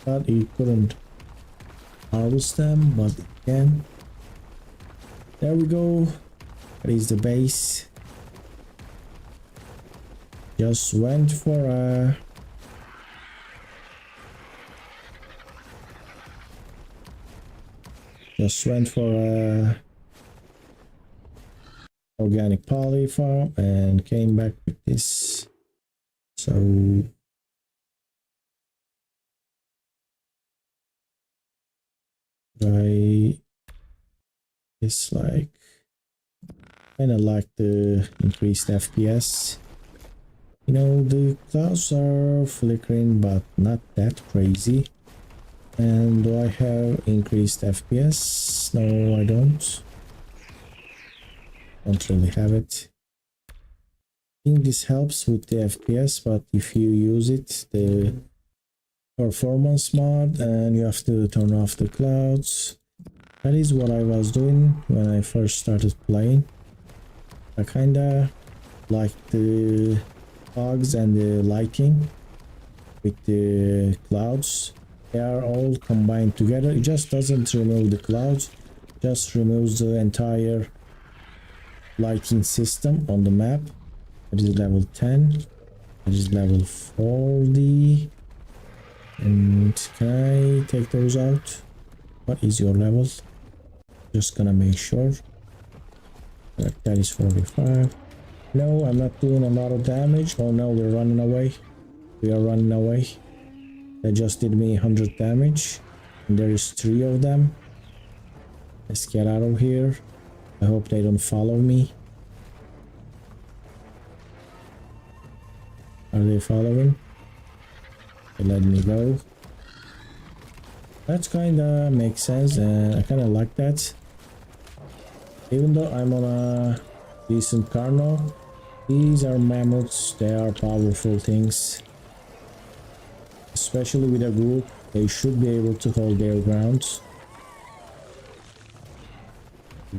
[SPEAKER 1] but it couldn't harvest them, but it can. There we go. That is the base. Just went for a organic poly farm and came back with this. So I dislike, kind of like the increased FPS. You know, the clouds are flickering, but not that crazy. And do I have increased FPS? No, I don't. Don't really have it. I think this helps with the FPS, but if you use it, the performance mod, and you have to turn off the clouds. That is what I was doing when I first started playing. I kinda like the fogs and the lighting with the clouds. They are all combined together. It just doesn't remove the clouds, just removes the entire lighting system on the map. That is level 10. That is level 40. And can I take those out? What is your level? Just gonna make sure. That is 45. No, I'm not doing a lot of damage. Oh no, we're running away. We are running away. That just did me 100 damage. And there is 3 of them. Let's get out of here. I hope they don't follow me. Are they following? They let me go. That's kinda makes sense, and I kinda like that. Even though I'm on a decent Carno, these are mammoths. They are powerful things. Especially with a group, they should be able to hold their ground.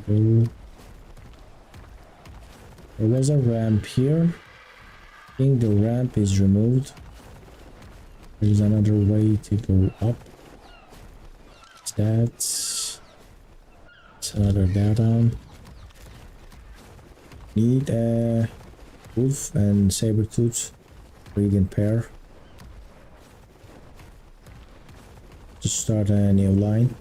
[SPEAKER 1] There was a ramp here. I think the ramp is removed. There's another way to go up. That's another down. Need a wolf and saber-tooth breed in pair to start a new line.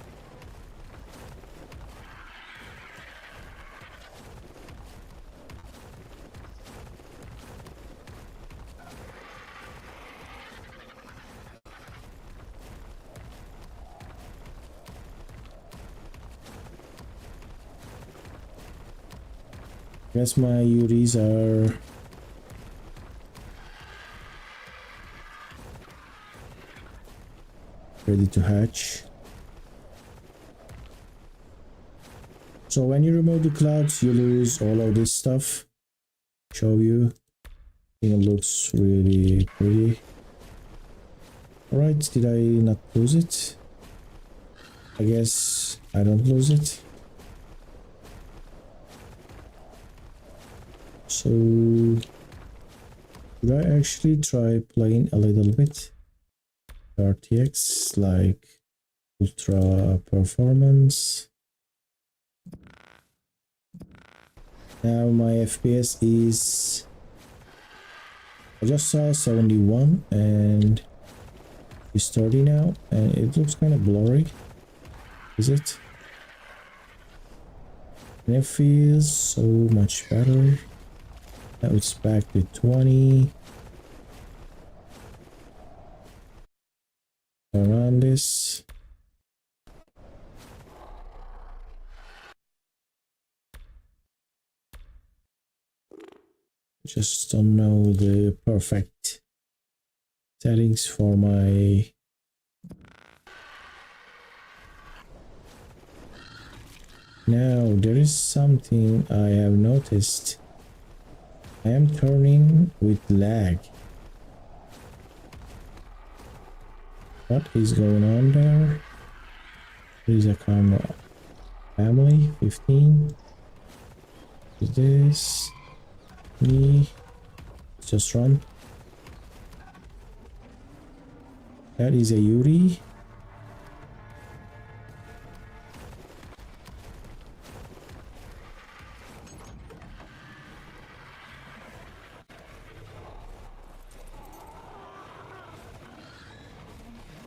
[SPEAKER 1] Guess my URIs are ready to hatch. So when you remove the clouds, you lose all of this stuff. Show you. I think it looks really pretty. Alright, did I not lose it? I guess I don't lose it. So should I actually try playing a little bit RTX, like ultra performance? Now my FPS is, I just saw 71 and it's 30 now, and it looks kind of blurry. Is it? And it feels so much better. Now it's back to 20. Around this. Just don't know the perfect settings for my now. There is something I have noticed. I am turning with lag. What is going on there? There is a camera. Family 15. Is this me? Just run. That is a Yuri.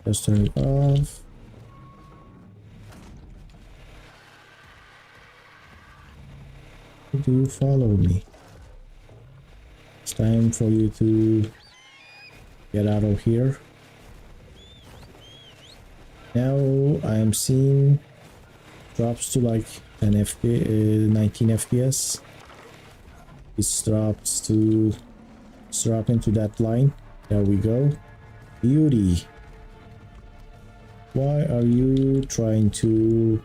[SPEAKER 1] Just turn it off. Do you follow me? It's time for you to get out of here. Now I am seeing drops to like an 19 FPS. It's dropping to that line. There we go. Beauty. Why are you trying to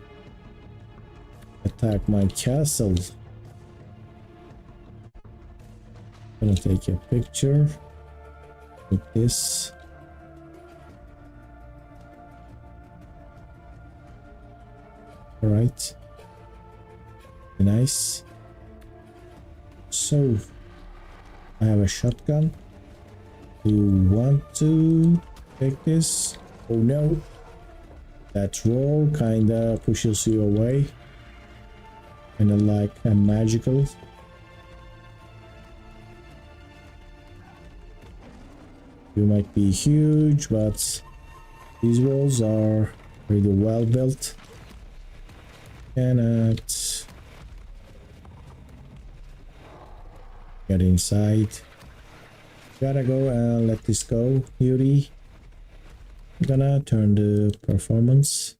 [SPEAKER 1] attack my castle? I'm gonna take a picture with this. All right, nice. So I have a shotgun. Do you want to take this? Oh no. That roll kinda pushes you away, kinda like a magical. You might be huge, but these walls are really well built. Cannot get inside. Gotta go and let this go, Yuri. I'm gonna turn the performance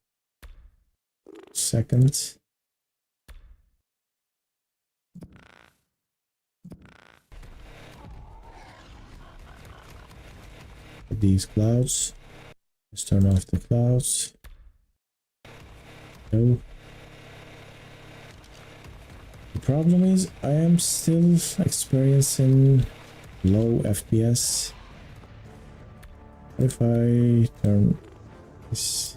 [SPEAKER 1] second. These clouds. Let's turn off the clouds. No. The problem is I am still experiencing low FPS. What if I turn this?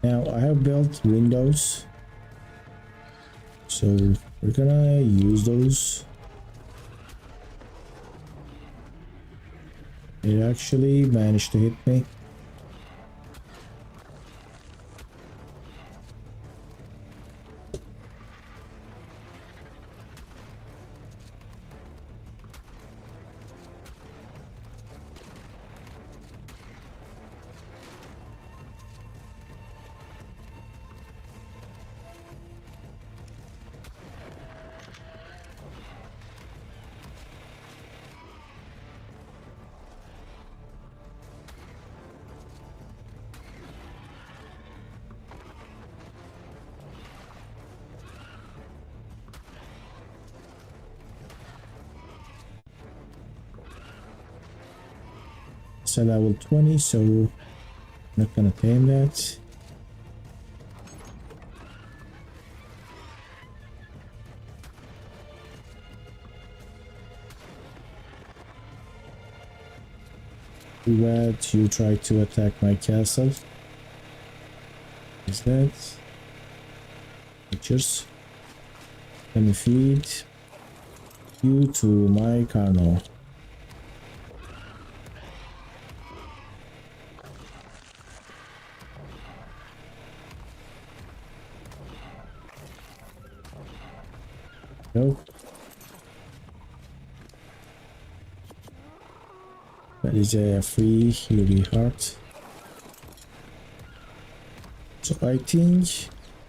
[SPEAKER 1] Now I have built windows, so we're gonna use those. It actually managed to hit me. just a level 20, so I'm not gonna tame that. Too bad you tried to attack my castle. Is that? Pictures. Let me feed you to my kernel. Nope. That is a free UV heart. So I think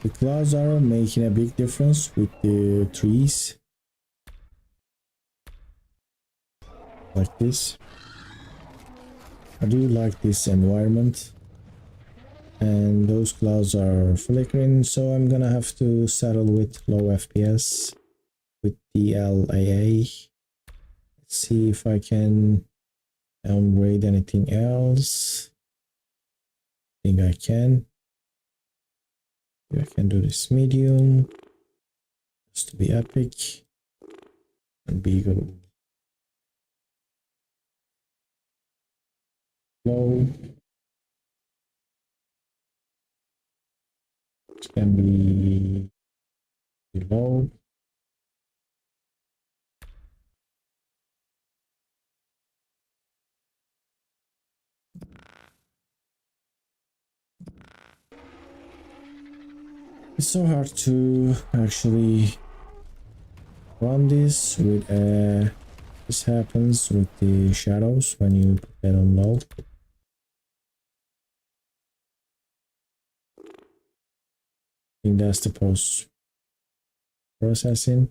[SPEAKER 1] the clouds are making a big difference with the trees. Like this. I do like this environment. And those clouds are flickering, so I'm gonna have to settle with low FPS with DLAA. Let's see if I can downgrade anything else. I think I can. Maybe I can do this medium just to be epic and be good. Low. It can be low. It's so hard to actually run this with this happens with the shadows when you put that on low. I think that's the post processing.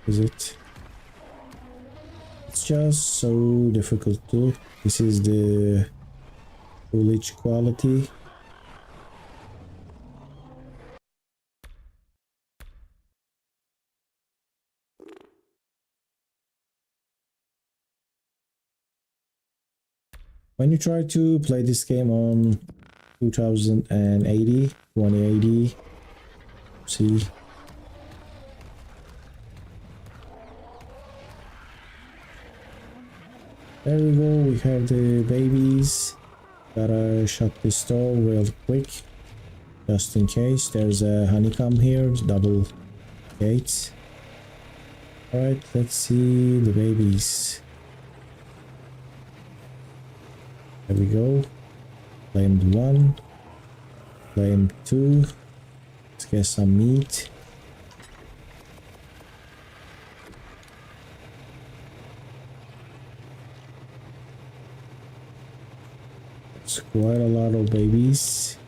[SPEAKER 1] Is it? It's just so difficult to. This is the foliage quality. When you try to play this game on 2080, see. There we go, we have the babies. Gotta shut this door real quick, just in case. There's a honeycomb here, double gates. Alright, let's see the babies. There we go. Claimed 1. Claimed 2. Let's get some meat. It's quite a lot of babies.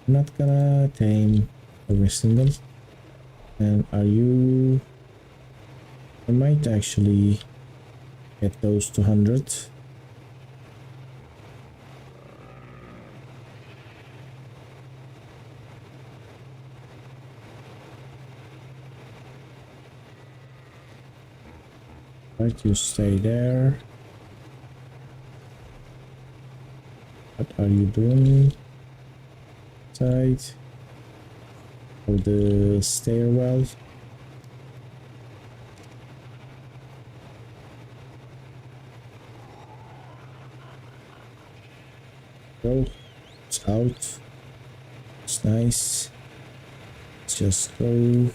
[SPEAKER 1] I'm not gonna tame every single. And are you... I might actually get those 200. Right, you stay there. What are you doing? Side of the stairwell. Go. It's out. It's nice. Let's just go.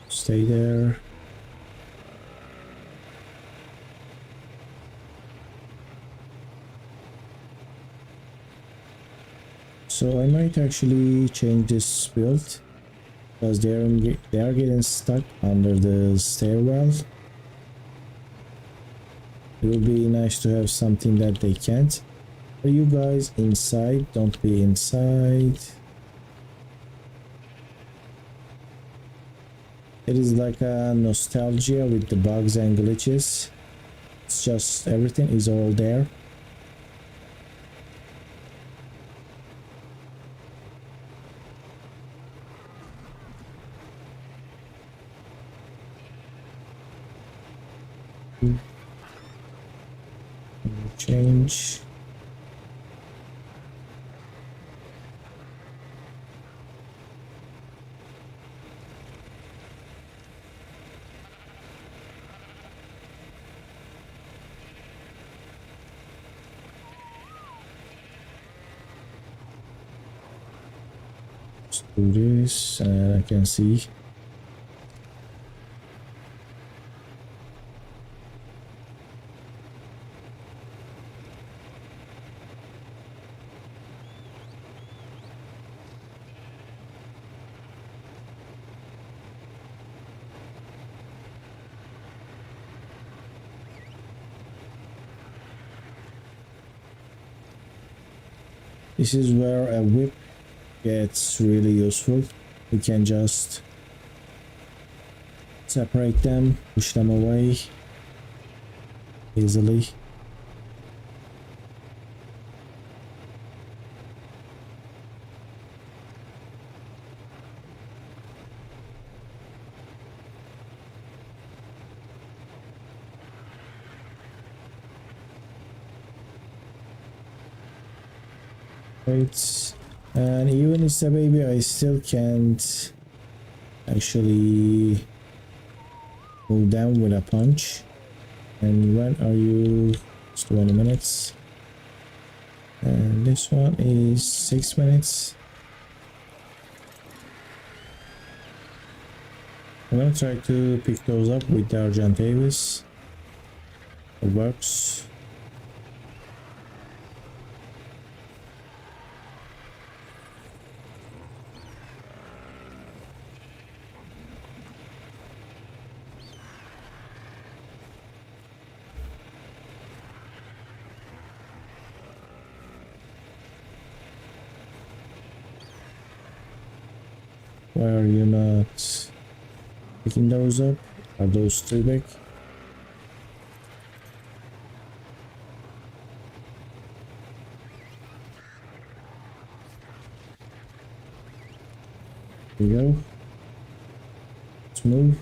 [SPEAKER 1] Stay there. So I might actually change this build because they are getting stuck under the stairwell. It would be nice to have something that they can't. Are you guys inside? Don't be inside. It is like a nostalgia with the bugs and glitches. It's just everything is all there. Change. Let's do this, and I can see. This is where a whip gets really useful. We can just separate them, push them away easily. Right. And even it's a baby, I still can't actually move down with a punch. And when are you? It's 20 minutes. And this one is 6 minutes. I'm gonna try to pick those up with the Argentavis. It works. Why are you not picking those up? Are those too big? Here we go. Let's move.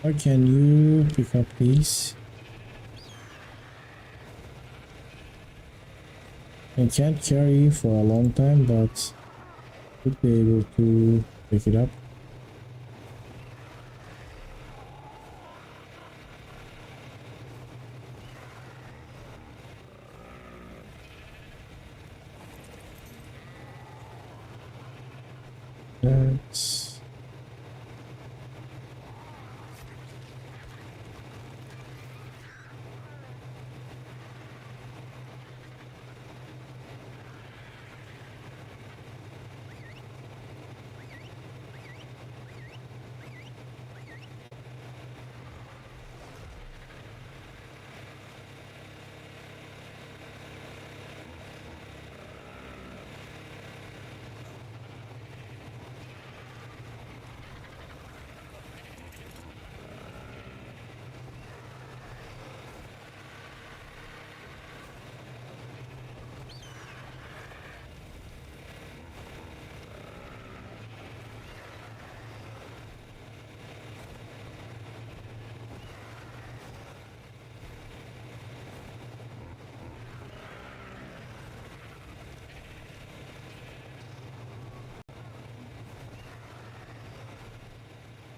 [SPEAKER 1] Why can you pick up these? I can't carry for a long time, but should be able to pick it up. That's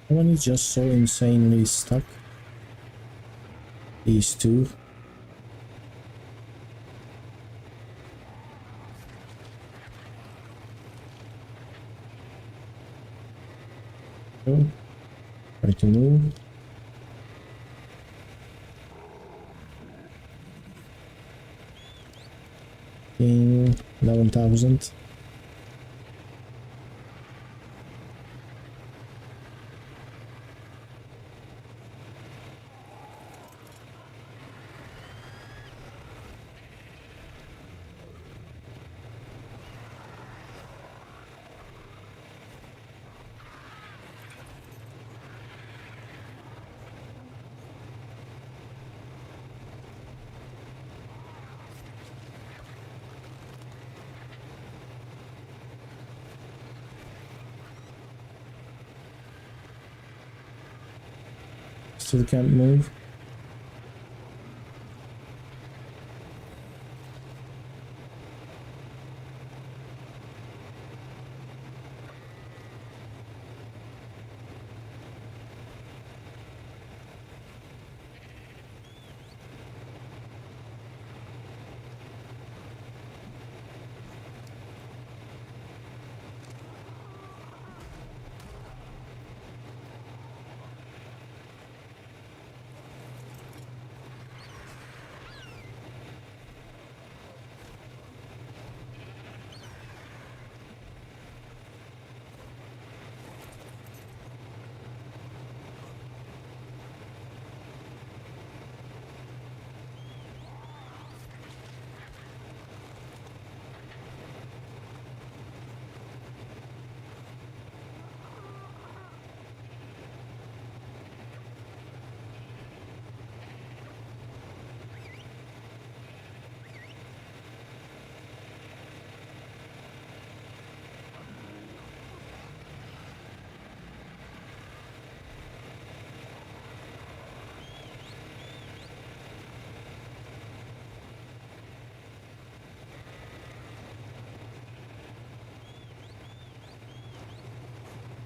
[SPEAKER 1] one is just so insanely stuck. These two. Oh, try to move. In 11,000. Still can't move.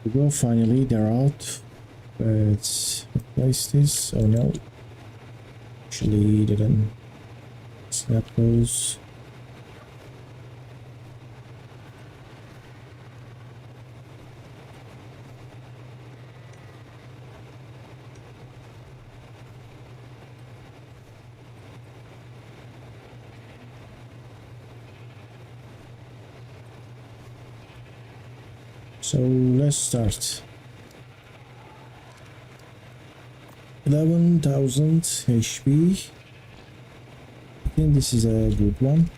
[SPEAKER 1] We go, finally, they're out. Let's replace this. Oh no. Actually, didn't snap those. So let's start. 11,000 HP. I think this is a good one.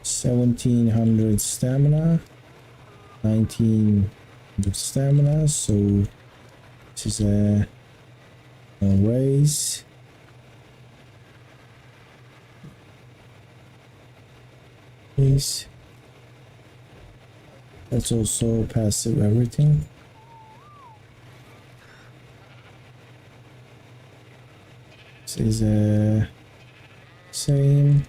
[SPEAKER 1] $1,700 stamina, 1900 stamina. So this is a raise. Please. That's also passive everything. This is a same.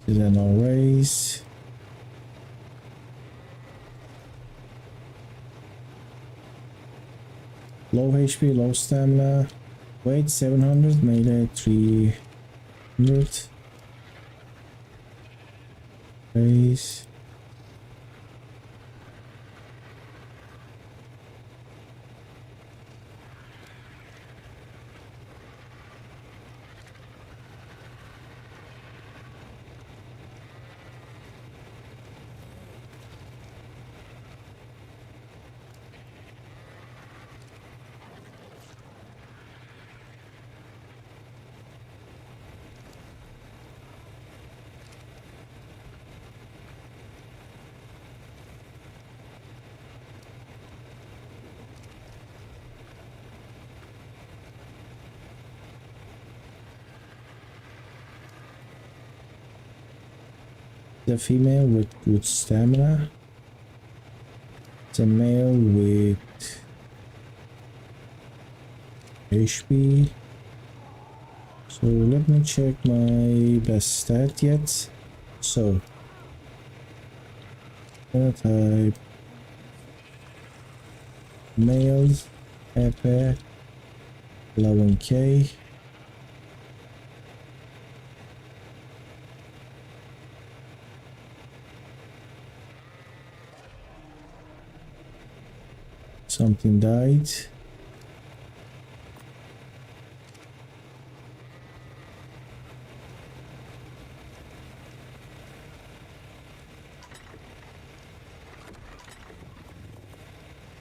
[SPEAKER 1] This is an raise. Low HP, low stamina. Weight 700, melee 300. Raise. The female with good stamina. The male with HP. So let me check my best stat yet. So phenotype Males, Epe, 11k. Something died.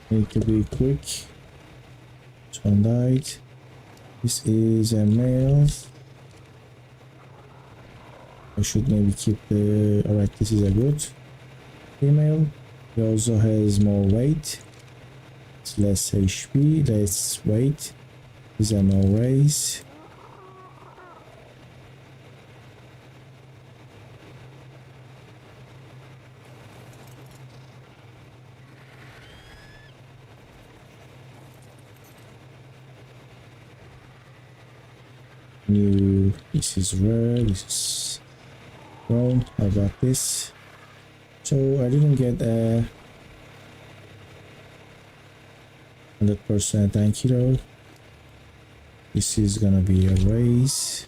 [SPEAKER 1] Need to be quick. This one died. This is a male. I should maybe keep the... Alright, this is a good female. He also has more weight. It's less HP, less weight. These are no race. New, this is rare, this is grown. How about this? So I didn't get a 100% Ankylo. This is gonna be a race.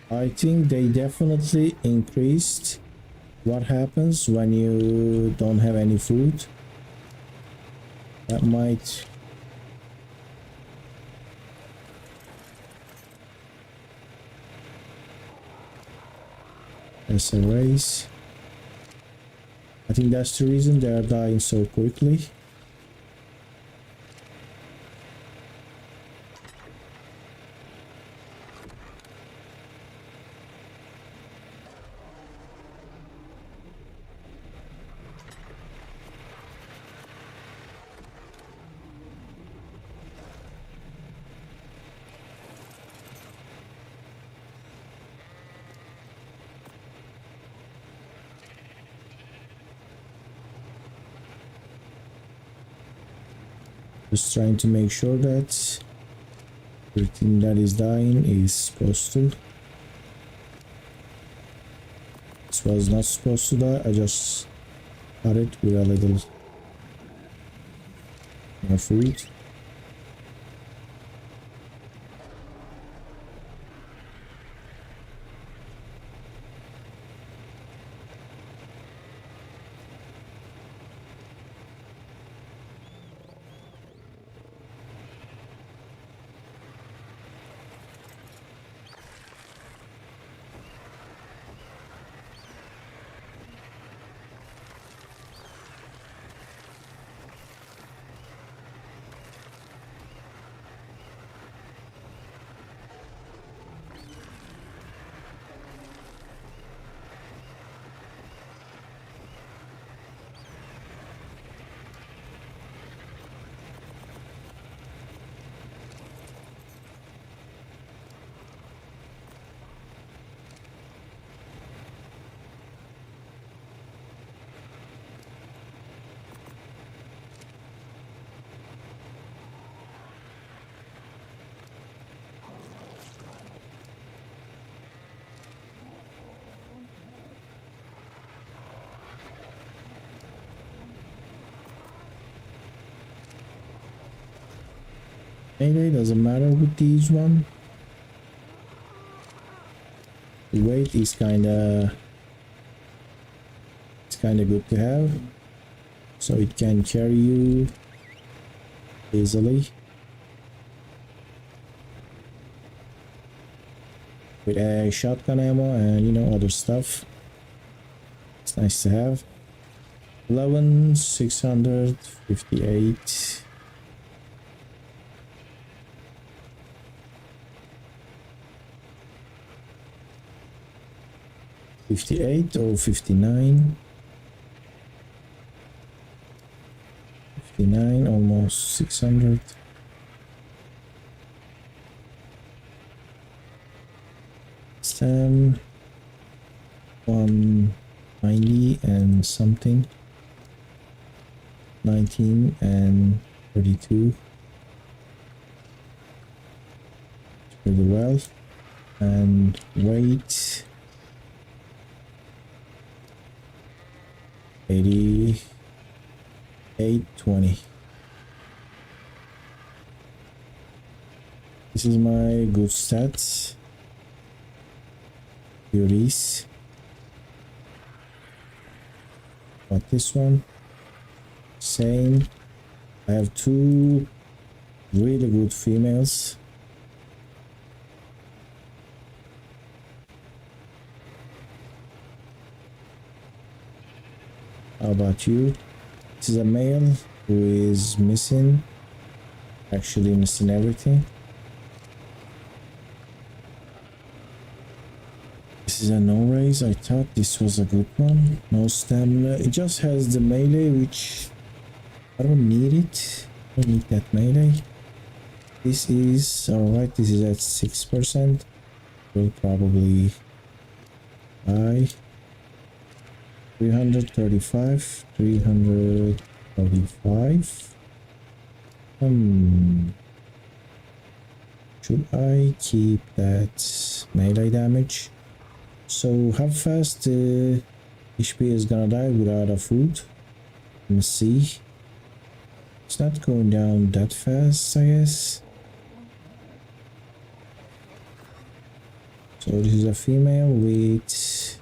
[SPEAKER 1] I think they definitely increased what happens when you don't have any food. That might... As a race. I think that's the reason they are dying so quickly. Just trying to make sure that everything that is dying is supposed to. This was not supposed to die. I just cut it with a little more food. Anyway, doesn't matter with these one. The weight is kinda good to have, so it can carry you easily with a shotgun ammo and you know other stuff. It's nice to have. 11,658. 58 or 59. 59, almost 600. Stem 190 and something. 19 and 32. pretty well. And weight 8820. This is my good stats. Beauties. But this one, same. I have two really good females. How about you? This is a male who is missing, actually missing everything. This is a no raise. I thought this was a good one. No stamina. It just has the melee, which I don't need it. I don't need that melee. This is alright. This is at 6%. Will probably buy 335. 335. Should I keep that melee damage? So how fast HP is gonna die without a food? Let me see. It's not going down that fast, I guess. So this is a female with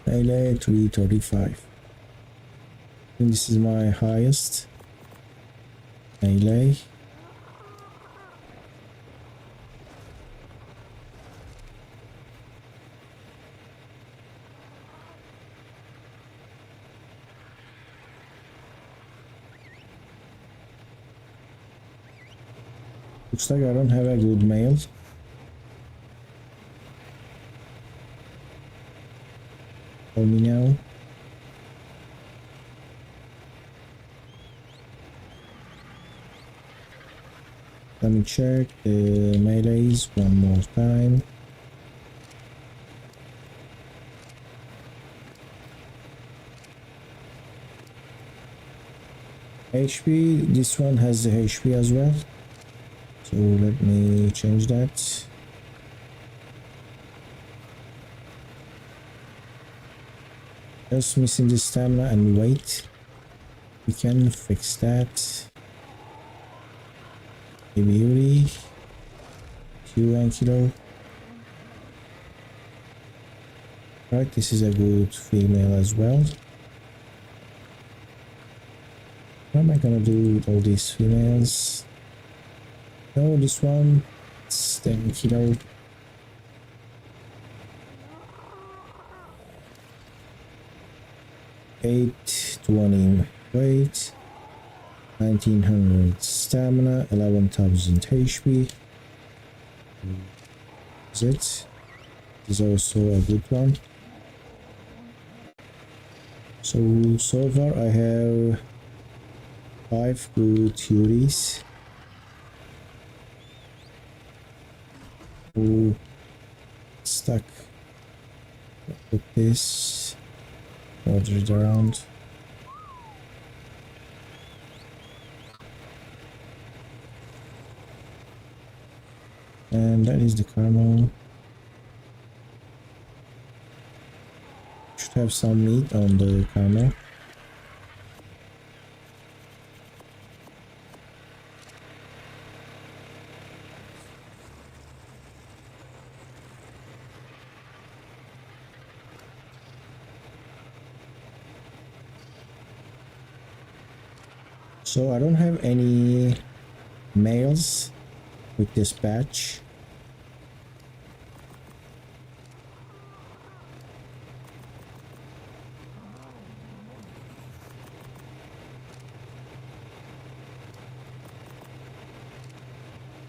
[SPEAKER 1] melee 335. I think this is my highest melee. Looks like I don't have a good male. Tell me now. Let me check the melees one more time. HP, this one has the HP as well. So let me change that. Just missing the stamina and weight. We can fix that. Beauty. Q and kilo. Right, this is a good female as well. What am I gonna do with all these females? No, this one, it's 10 kilo. $820 weight, 1900 stamina, 11,000 HP. Is it? This is also a good one. So far I have 5 good theories. Stuck. Put this, order it around. And that is the kernel. Should have some meat on the kernel. So I don't have any males with this batch.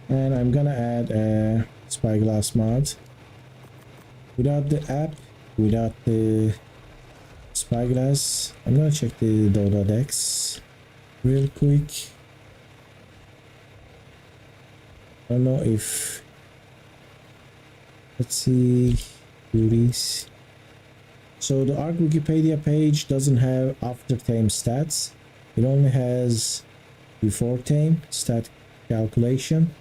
[SPEAKER 1] And I'm gonna add a spyglass mod. Without the app, without the spyglass, I'm gonna check the Dota decks real quick. I don't know if, let's see, beauties. So the ARK Wikipedia page doesn't have after tame stats. It only has before tame stat calculation.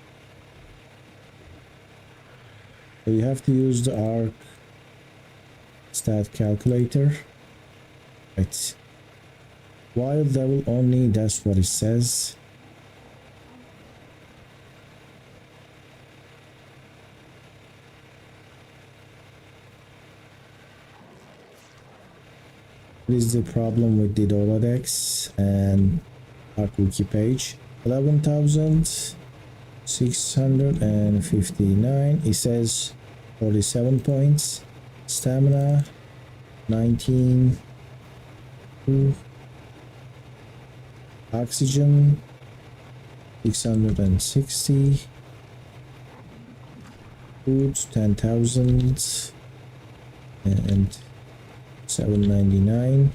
[SPEAKER 1] So you have to use the ARK stat calculator. Right. Wild level only, that's what it says. What is the problem with the Dolodex and ARK wiki page? 11,659. It says 47 points. Stamina 19. Oxygen 660. Food 10,000 and 799.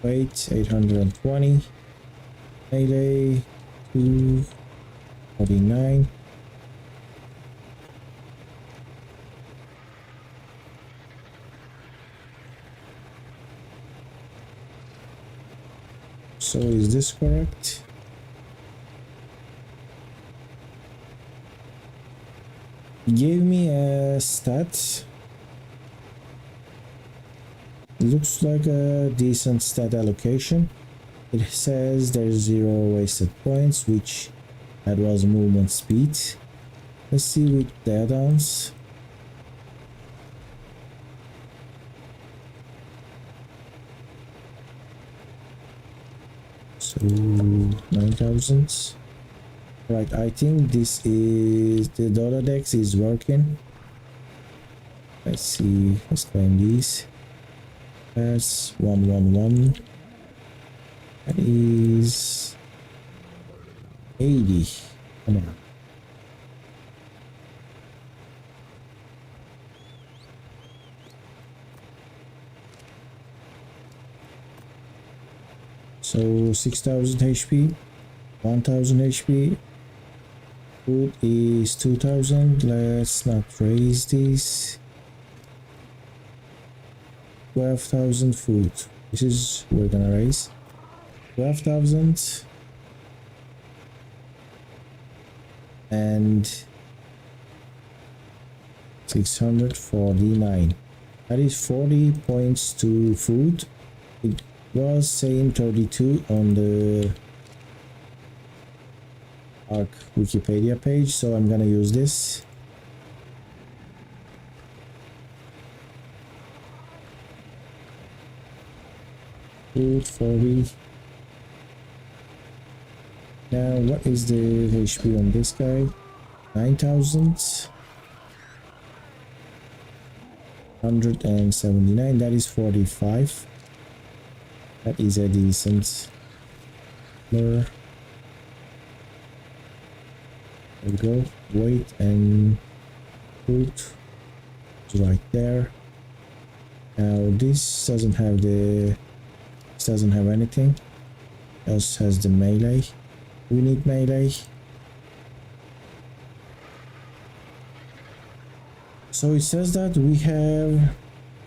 [SPEAKER 1] Weight 820. Melee 249. So is this correct? Gave me a stat. Looks like a decent stat allocation. It says there's 0 wasted points, which that was movement speed. Let's see with the add-ons. So 9,000. Right, I think this is the Dolodex is working. Let's see, let's claim these. That's 111. That is 80. Come on. So 6,000 HP, 1,000 HP. Food is 2,000. Let's not raise this. 12,000 food. This is we're gonna raise 12,000 and 649. That is 40 points to food. It was saying 32 on the ARK Wikipedia page, so I'm gonna use this. Food 40. Now what is the HP on this guy? 9,000. 179. That is 45. That is a decent number. There we go. Weight and food is right there. Now this doesn't have the. This doesn't have anything. Else has the melee. We need melee. So it says that we have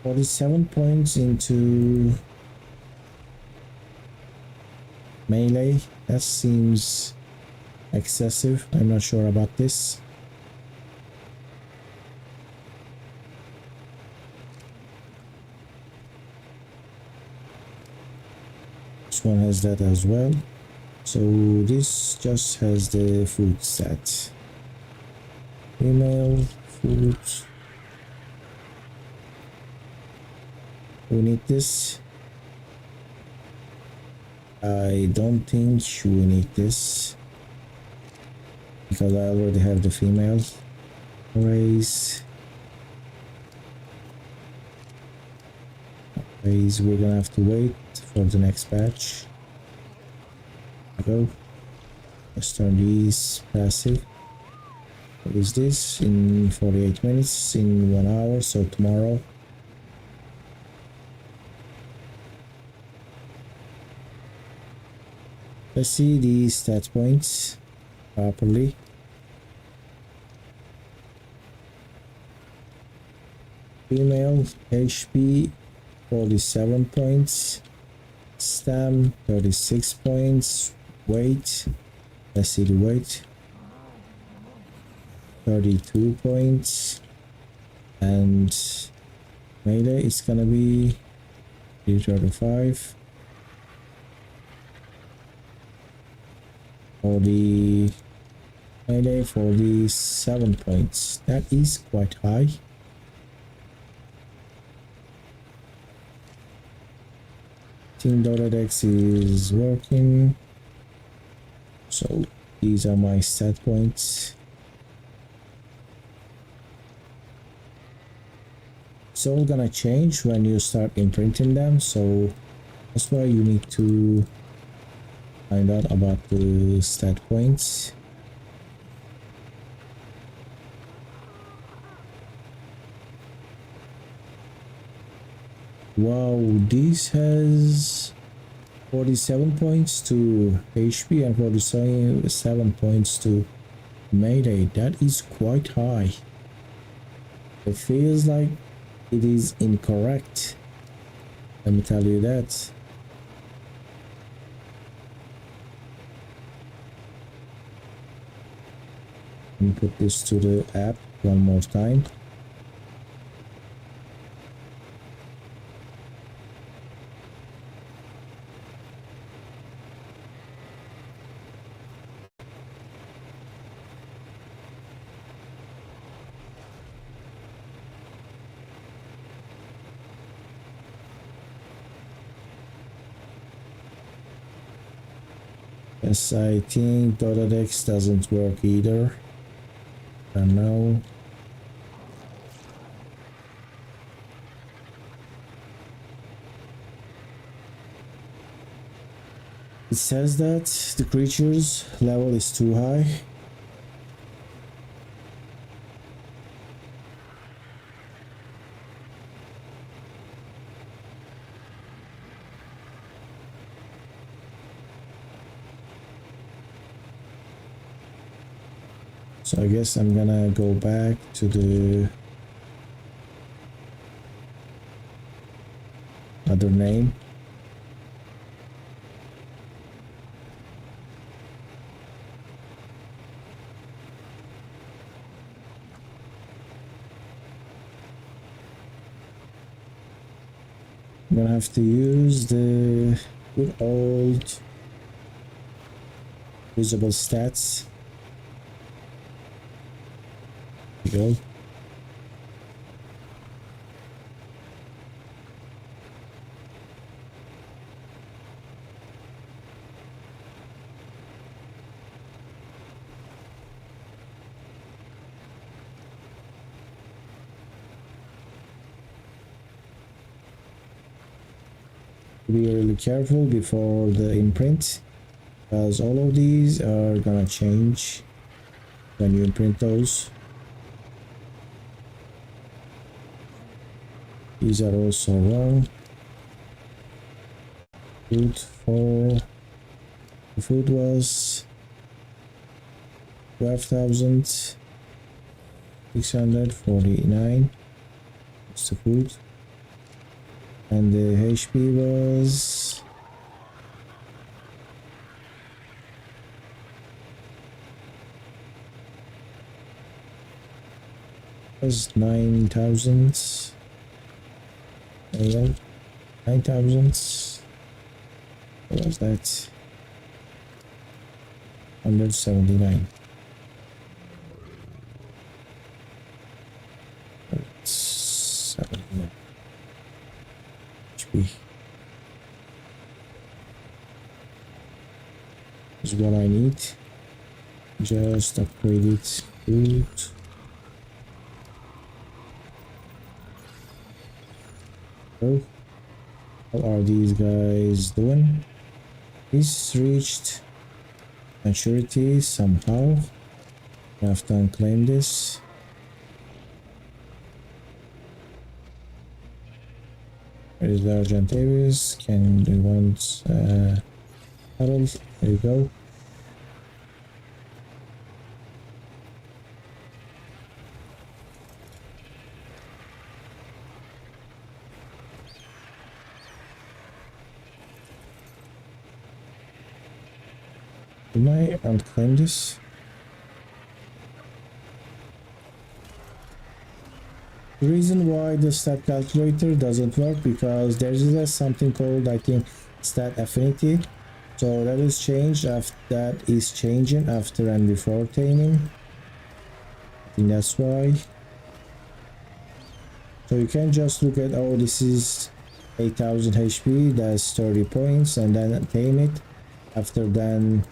[SPEAKER 1] 47 points into melee. That seems excessive. I'm not sure about this. This one has that as well. So this just has the food stat. Female food. We need this. I don't think we need this because I already have the female. Raise. Raise. We're gonna have to wait for the next batch. Go. Let's turn these passive. What is this? In 48 minutes, in 1 hour, so tomorrow. Let's see the stat points properly. Female HP 47 points, stam 36 points, weight Let's see the weight. 32 points. And melee it's gonna be 335. For the melee, 47 points. That is quite high. Team Dotted is working. So these are my stat points. It's all gonna change when you start imprinting them, so that's why you need to find out about the stat points. Wow, this has 47 points to HP and 47 points to melee. That is quite high. It feels like it is incorrect. Let me tell you that. Let me put this to the app one more time. Yes, I think Dotted doesn't work either. I don't know. It says that the creature's level is too high. So I guess I'm gonna go back to the other name. I'm gonna have to use the good old visible stats. There we go. Be really careful before the imprint, because all of these are gonna change when you imprint those. These are also wrong. Food for the food was 12,649. It's the food. And the HP was 9,000. 9,000. What was that? 179. That's 79 HP. Is what I need. Just upgrade it. Good. So, how are these guys doing? He's reached maturity somehow. I have to unclaim this. Where is the Argent Davis? Can we want cuddle? There you go. Can I unclaim this? The reason why the stat calculator doesn't work because there is something called, I think, stat affinity. So that is changed after, that is changing after and before taming. I think that's why. So you can just look at, oh, this is 8000 HP, that's 30 points, and then tame it. After then,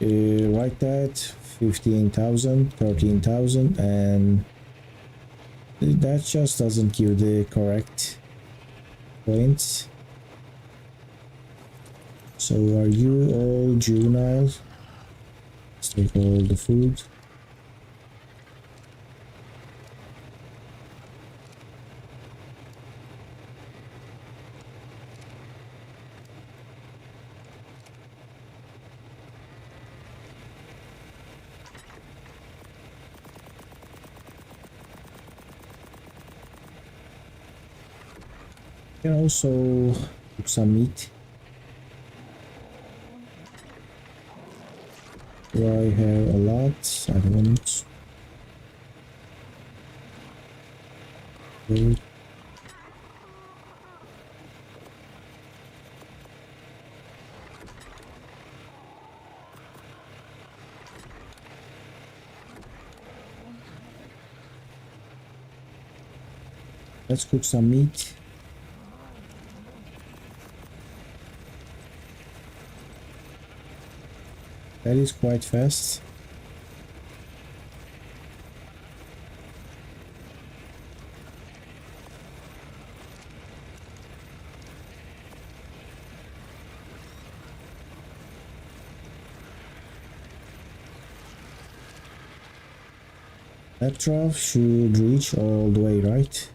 [SPEAKER 1] write that 15,000, 13,000, and that just doesn't give the correct points. So are you all juvenile? Let's take all the food. You can also cook some meat. Do I have a lot? I don't. Good. Let's cook some meat. That is quite fast. That trough should reach all the way, right?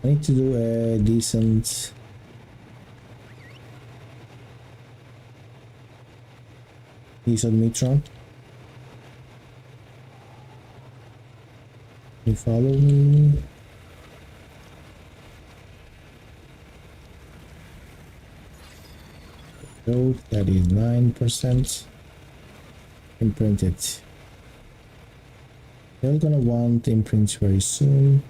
[SPEAKER 1] I need to do a decent meat run. You follow me? Go, that is 9%. Imprint it. They're gonna want imprints very soon.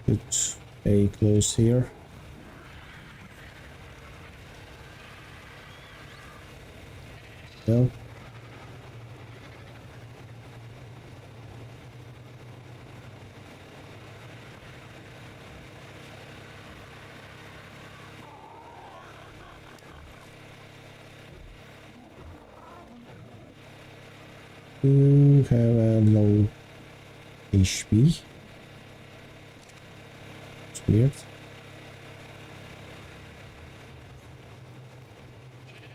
[SPEAKER 1] Put a close here. Go. You have a low HP. It's weird.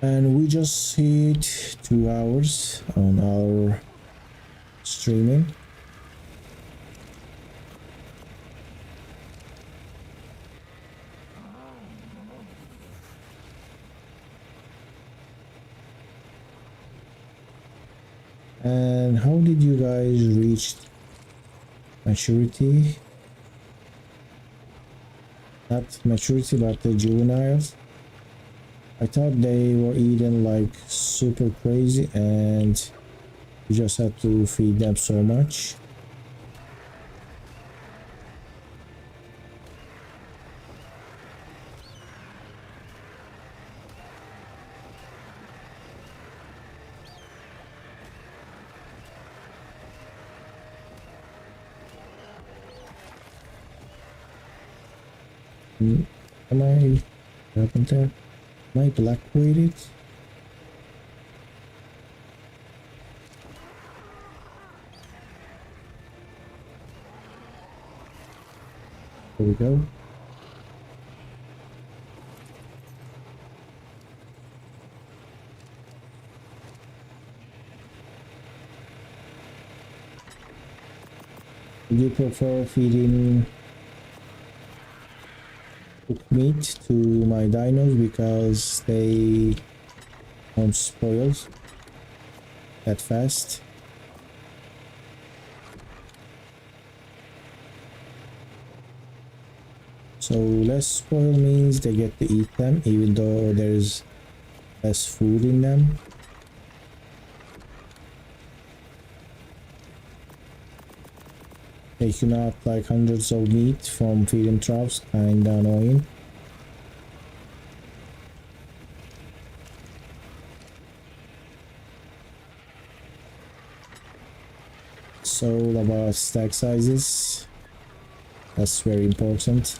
[SPEAKER 1] And we just hit 2 hours on our streaming. And how did you guys reach maturity? Not maturity, but the juveniles. I thought they were eating like super crazy and you just had to feed them so much. Am I what happened there? Am I black weighted? There we go. Do you prefer feeding cooked meat to my dinos because they don't spoil that fast? So less spoil means they get to eat them even though there's less food in them. Taking out like hundreds of meat from feeding troughs, kinda annoying. So about stack sizes, that's very important.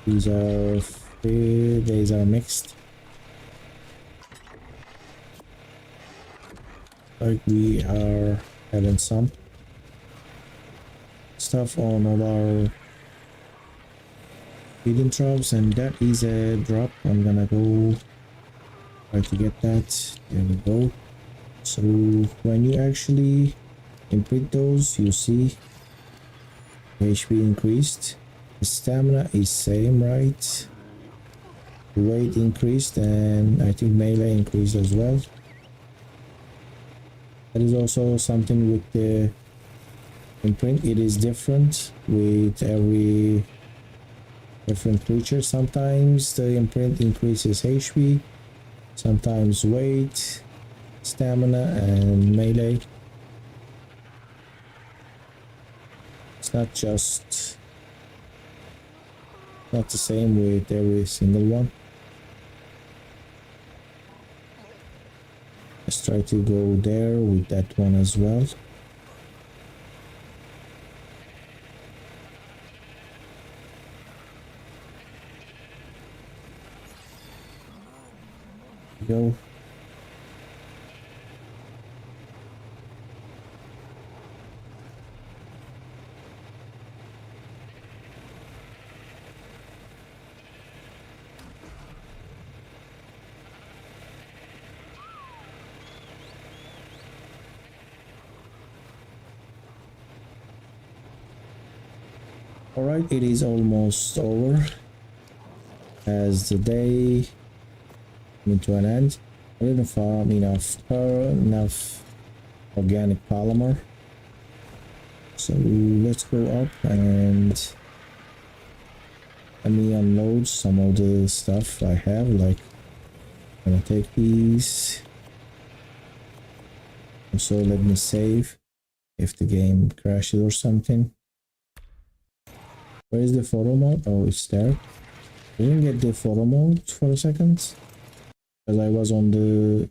[SPEAKER 1] These are mixed. Like we are having some stuff on all our feeding troughs, and that is a drop. I'm gonna go try to get that. There we go. So when you actually imprint those, you see HP increased. The stamina is same, right? The weight increased, and I think melee increased as well. That is also something with the imprint. It is different with every different creature. Sometimes the imprint increases HP, sometimes weight, stamina, and melee. It's not the same with every single one. Let's try to go there with that one as well. Go. Alright, it is almost over as the day coming to an end. I didn't farm enough organic polymer. So let's go up and let me unload some of the stuff I have. Like, I'm gonna take these. Also, let me save if the game crashes or something. Where is the photo mode? Oh, it's there. I didn't get the photo mode for a second because I was on the...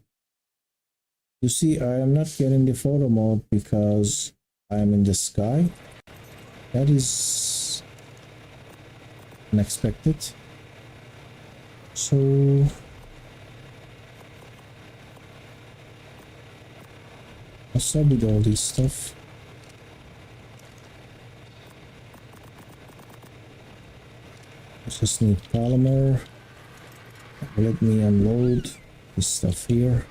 [SPEAKER 1] You see, I am not getting the photo mode because I am in the sky. That is unexpected. So what's up with all this stuff? I just need polymer. Let me unload this stuff here.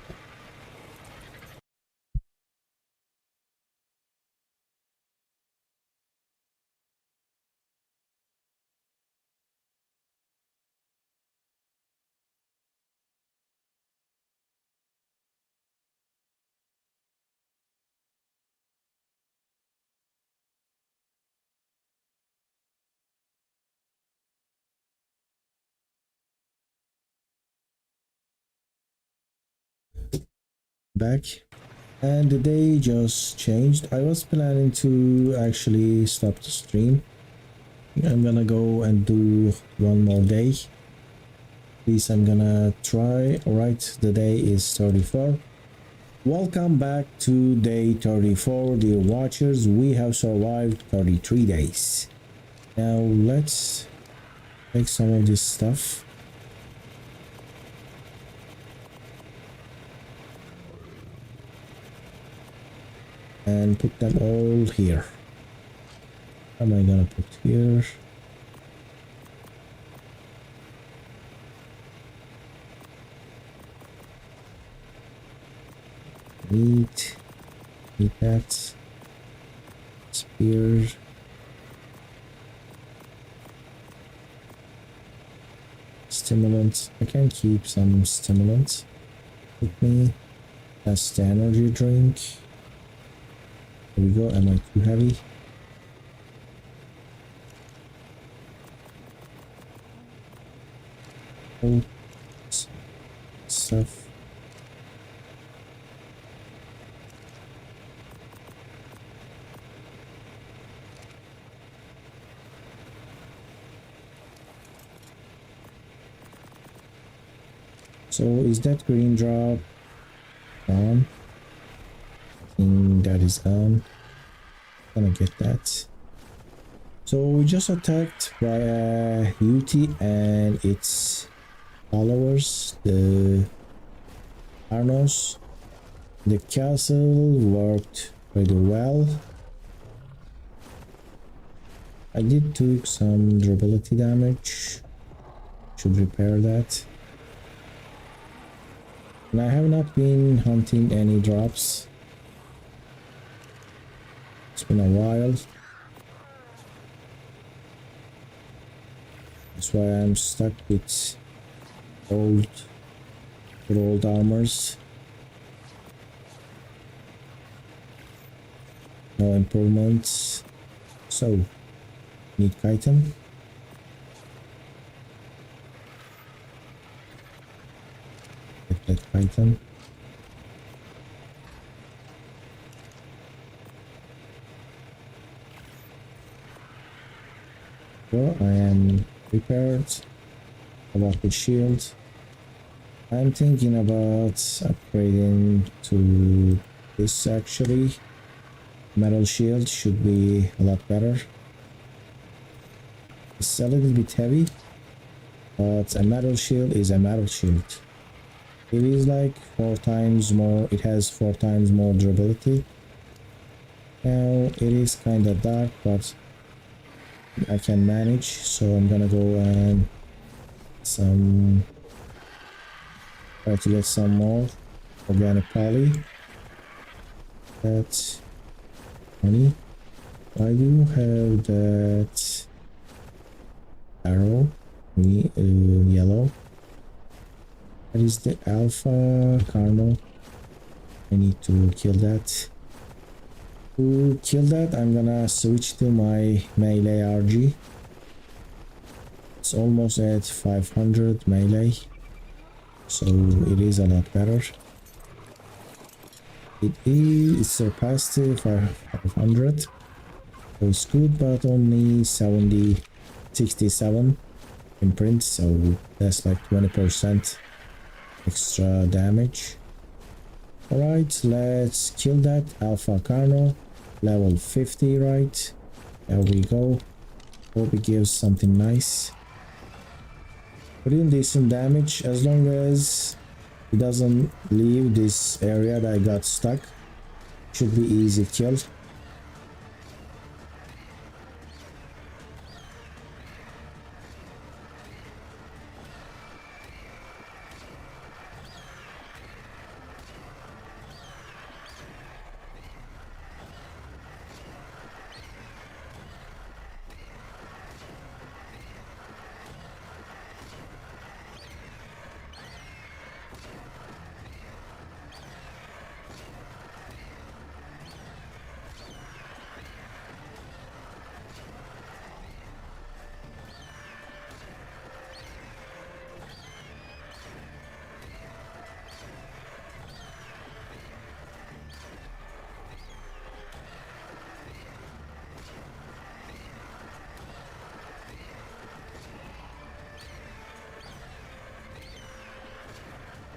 [SPEAKER 1] Back, and the day just changed. I was planning to actually stop the stream. I'm gonna go and do one more day. Please, I'm gonna try. All right, the day is 34. Welcome back to day 34, dear watchers. We have survived 33 days. Now let's take some of this stuff. And put them all here. What am I gonna put here? Meat, that, spear, stimulants. I can keep some stimulants with me. That's the energy drink. Here we go. Am I too heavy? Oh, stuff. So is that green drop gone? I think that is gone. Gonna get that. So we just attacked by a UT and its followers, the Arnos. The castle worked pretty well. I did took some durability damage. Should repair that. And I have not been hunting any drops. It's been a while. That's why I'm stuck with old armors. No improvements. So, need chitin. Get that chitin. So I am prepared about the shield. I'm thinking about upgrading to this actually. Metal shield should be a lot better. It's a little bit heavy, but a metal shield is a metal shield. It is like 4 times more, it has 4 times more durability. Now it is kinda dark, but I can manage, so I'm gonna go and try to get some more organic poly. That's money. I do have that arrow, yellow. That is the alpha carno. I need to kill that. To kill that, I'm gonna switch to my melee RG. It's almost at 500 melee, so it is a lot better. It surpassed the 500, so it's good, but only 67 imprint, so that's like 20% extra damage. Alright, let's kill that alpha carno. Level 50, right? There we go. Hope it gives something nice. Pretty decent damage as long as it doesn't leave this area that I got stuck. Should be easy kill.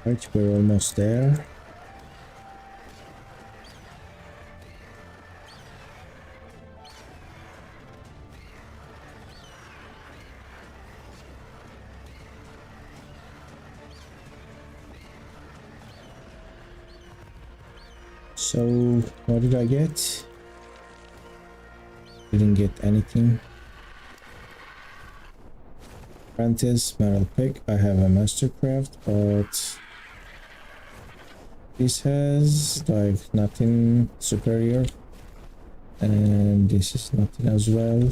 [SPEAKER 1] Right, we're almost there. So, what did I get? Didn't get anything. Apprentice, metal pick. I have a mastercraft, but this has like nothing superior, and this is nothing as well.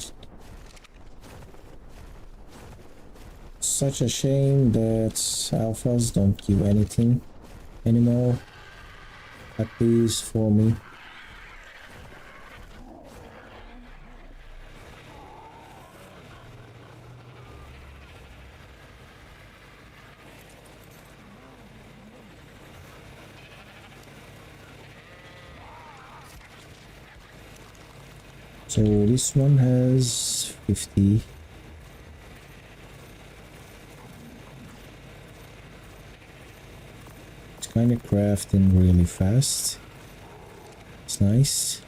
[SPEAKER 1] Such a shame that alphas don't give anything anymore. at least for me. So this one has 50. It's kind of crafting really fast. It's nice.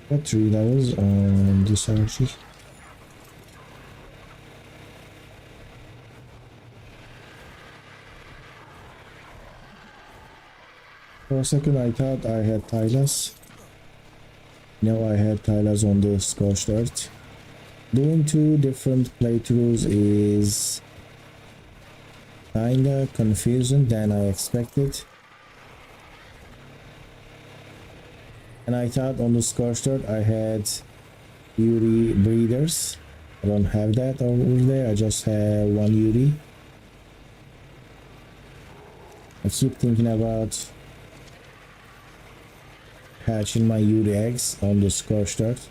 [SPEAKER 1] Got 3 levels on this archie. For a second I thought I had tiles. Now I have tiles on the scorched earth. Doing 2 different playthroughs is kinda confusing than I expected. And I thought on the scorched earth I had Yuri breeders. I don't have that over there. I just have 1 Yuri. I keep thinking about hatching my Yuri eggs on the scorched earth.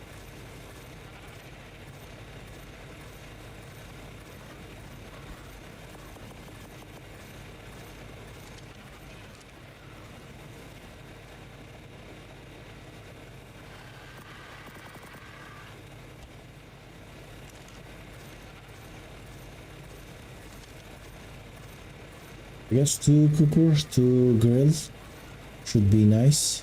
[SPEAKER 1] I guess 2 cookers, 2 grills should be nice.